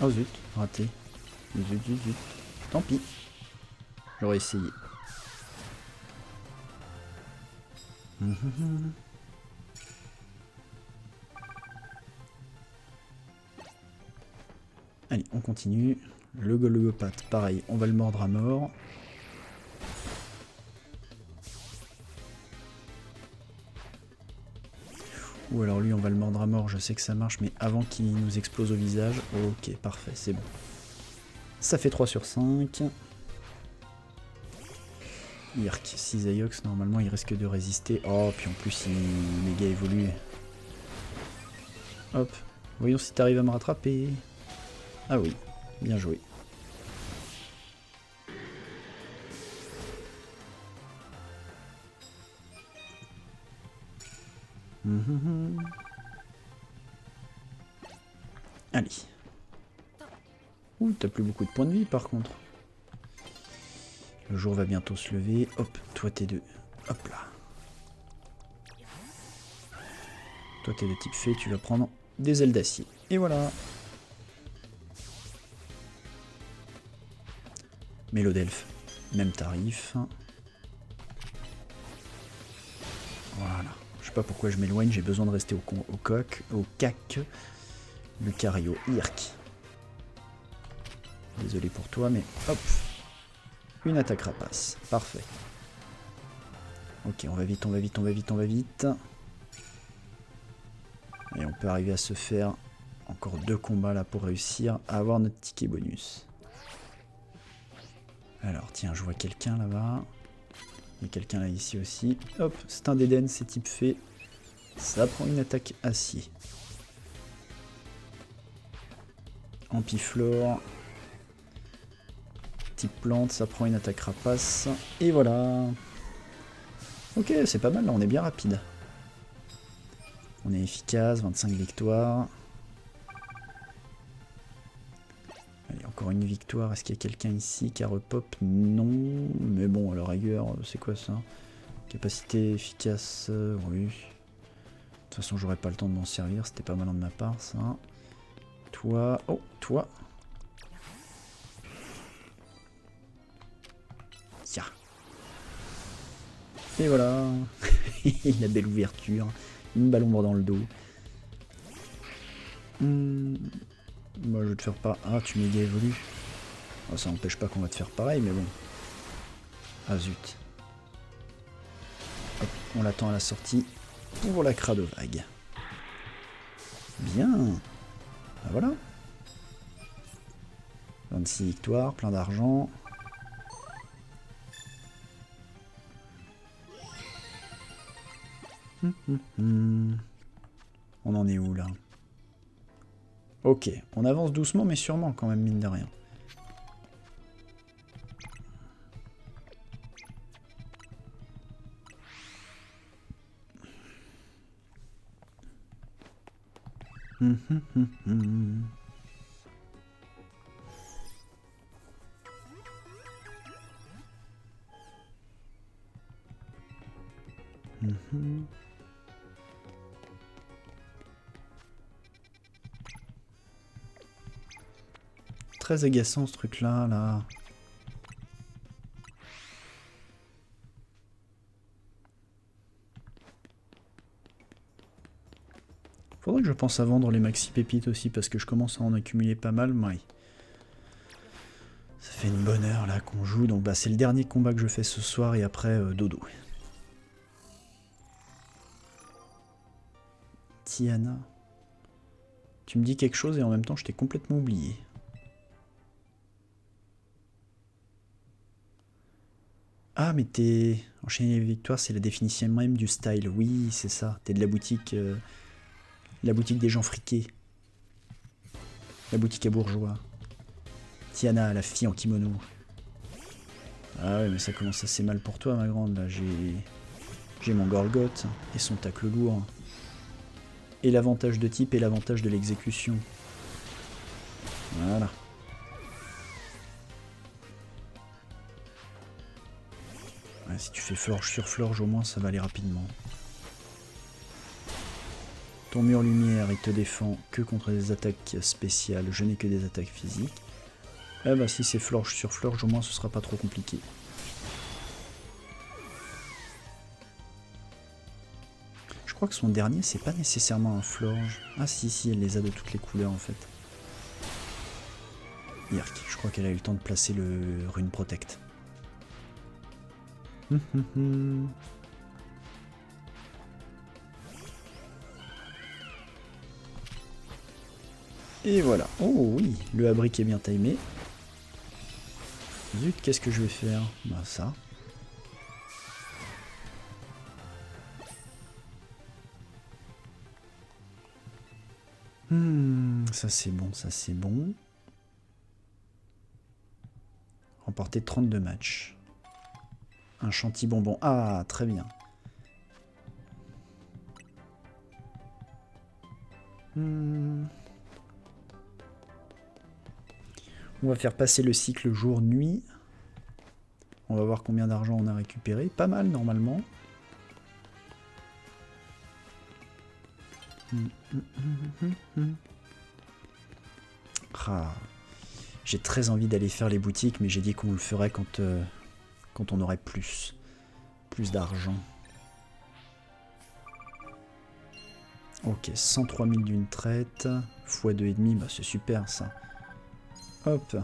Oh zut, raté. Zut, zut, zut. Tant pis. J'aurais essayé. Allez, on continue. Le golgopathe, pareil, on va le mordre à mort. Ou alors lui, on va le mordre à mort, je sais que ça marche, mais avant qu'il nous explose au visage. Ok, parfait, c'est bon. Ça fait 3 sur 5. Irk, 6 Aiox, normalement il risque de résister. Oh, puis en plus il est méga évolué. Hop, voyons si t'arrives à me rattraper. Ah oui, bien joué. Allez. Ouh, t'as plus beaucoup de points de vie par contre. Le jour va bientôt se lever. Hop, toi t'es de... Hop là. Toi t'es de type fée, tu vas prendre des ailes d'acier. Et voilà. Mélodelphe, même tarif. Voilà. Je sais pas pourquoi je m'éloigne, j'ai besoin de rester au cac. Lucario, Irk. Désolé pour toi, mais hop. Une attaque rapace. Parfait. Ok, on va vite, on va vite, on va vite, on va vite. Et on peut arriver à se faire encore 2 combats là pour réussir à avoir notre ticket bonus. Alors, tiens, je vois quelqu'un là-bas. Il y a quelqu'un là ici aussi. Hop, c'est un Dédenne, c'est type fée. Ça prend une attaque acier. Ampiflore. Type plante, ça prend une attaque rapace. Et voilà. Ok, c'est pas mal là, on est bien rapide. On est efficace, 25 victoires. Allez, encore une victoire. Est-ce qu'il y a quelqu'un ici qui a repop? Non. Mais bon, à la rigueur, c'est quoi ça? Capacité efficace, oui. De toute façon, j'aurais pas le temps de m'en servir. C'était pas malin de ma part, ça. Toi. Oh, toi. Tiens. Et voilà. La belle ouverture. Une balle ombre dans le dos. Moi, je vais te faire pas. Ah, tu méga évolues. Oh, ça n'empêche pas qu'on va te faire pareil, mais bon. Ah zut. Hop, on l'attend à la sortie pour la Cradovague. Bien. Ah, voilà. 26 victoires, plein d'argent. On en est où là? Ok, on avance doucement mais sûrement quand même, mine de rien. Très agaçant ce truc là. Faudrait que je pense à vendre les maxi pépites aussi parce que je commence à en accumuler pas mal. Ouais. Ça fait une bonne heure là qu'on joue, donc bah, c'est le dernier combat que je fais ce soir et après dodo. Tiana. Tu me dis quelque chose et en même temps je t'ai complètement oublié. Ah mais t'es... Enchaîner les victoires c'est la définition même du style. Oui c'est ça, t'es de la boutique des gens friqués. La boutique à bourgeois. Tiana, la fille en kimono. Ah ouais mais ça commence assez mal pour toi ma grande là, j'ai mon Gorgoth et son tacle lourd. Et l'avantage de type et l'avantage de l'exécution. Voilà. Ouais, si tu fais florge sur florge, au moins ça va aller rapidement. Ton mur lumière, il te défend que contre des attaques spéciales. Je n'ai que des attaques physiques. Ah bah si c'est florge sur florge, au moins ce sera pas trop compliqué. Je crois que son dernier, c'est pas nécessairement un florge. Ah si, elle les a de toutes les couleurs en fait. Irk, je crois qu'elle a eu le temps de placer le rune protect. Et voilà. Oh oui, le abri qui est bien timé. Zut, qu'est-ce que je vais faire? Bah ça. Ça c'est bon, ça c'est bon. Remporter 32 matchs. Un chantilly bonbon. Ah, très bien. On va faire passer le cycle jour-nuit. On va voir combien d'argent on a récupéré. Pas mal normalement. Ah. J'ai très envie d'aller faire les boutiques, mais j'ai dit qu'on le ferait quand on aurait plus d'argent. Ok, 103 000 d'une traite, x 2,5, bah c'est super ça. Hop.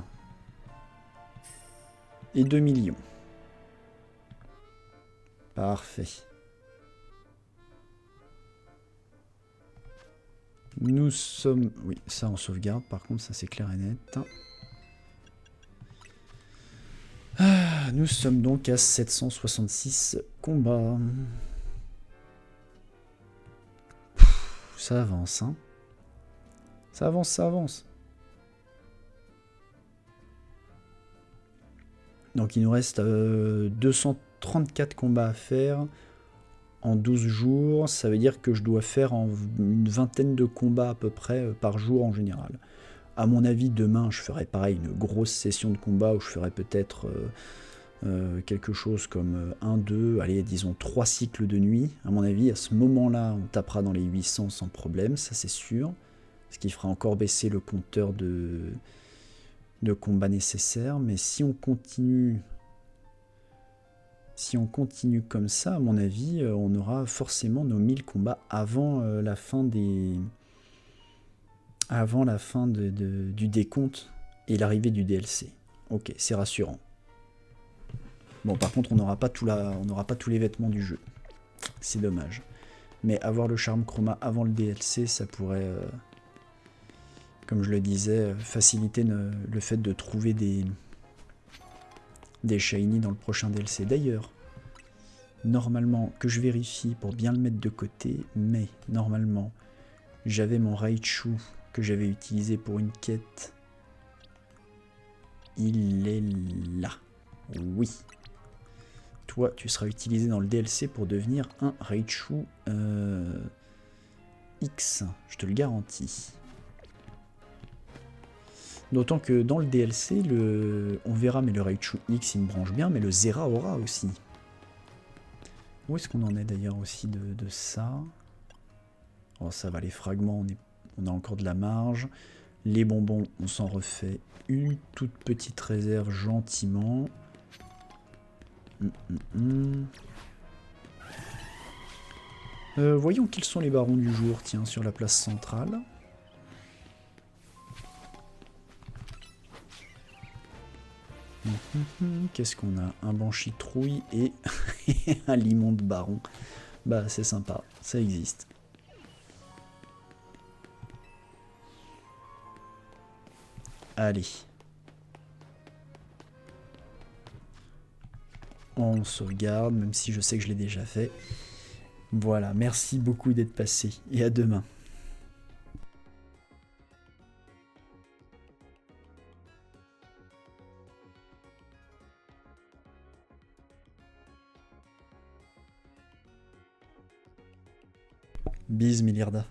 Et 2 millions. Parfait. Nous sommes... Oui, ça on sauvegarde, par contre ça c'est clair et net. Ah, nous sommes donc à 766 combats. Ça avance, hein. Ça avance, ça avance. Donc il nous reste 234 combats à faire en 12 jours. Ça veut dire que je dois faire une vingtaine de combats à peu près par jour en général. À mon avis, demain, je ferai pareil, une grosse session de combat où je ferai peut-être quelque chose comme 1, 2, allez, disons 3 cycles de nuit. À mon avis, à ce moment-là, on tapera dans les 800 sans problème, ça c'est sûr. Ce qui fera encore baisser le compteur de combats nécessaires. Mais si on continue comme ça, à mon avis, on aura forcément nos 1000 combats avant la fin du décompte et l'arrivée du DLC. Ok, c'est rassurant. Bon, par contre, on n'aura pas tous les vêtements du jeu. C'est dommage. Mais avoir le charme chroma avant le DLC, ça pourrait, comme je le disais, faciliter le fait de trouver des shiny dans le prochain DLC. D'ailleurs, normalement, que je vérifie pour bien le mettre de côté, mais normalement, j'avais mon Raichu que j'avais utilisé pour une quête. Il est là. Oui. Toi, tu seras utilisé dans le DLC pour devenir un Raichu X, je te le garantis. D'autant que dans le DLC, on verra, mais le Raichu X, il me branche bien, mais le Zera aura aussi. Où est-ce qu'on en est d'ailleurs aussi de ça? Oh, ça va, les fragments, on a encore de la marge. Les bonbons, on s'en refait une toute petite réserve gentiment. Voyons quels sont les barons du jour, tiens, sur la place centrale. Qu'est-ce qu'on a? Un banshee trouille et un limon de baron. Bah c'est sympa, ça existe. Allez. On sauvegarde, même si je sais que je l'ai déjà fait. Voilà, merci beaucoup d'être passé et à demain. Bis, Miliarda.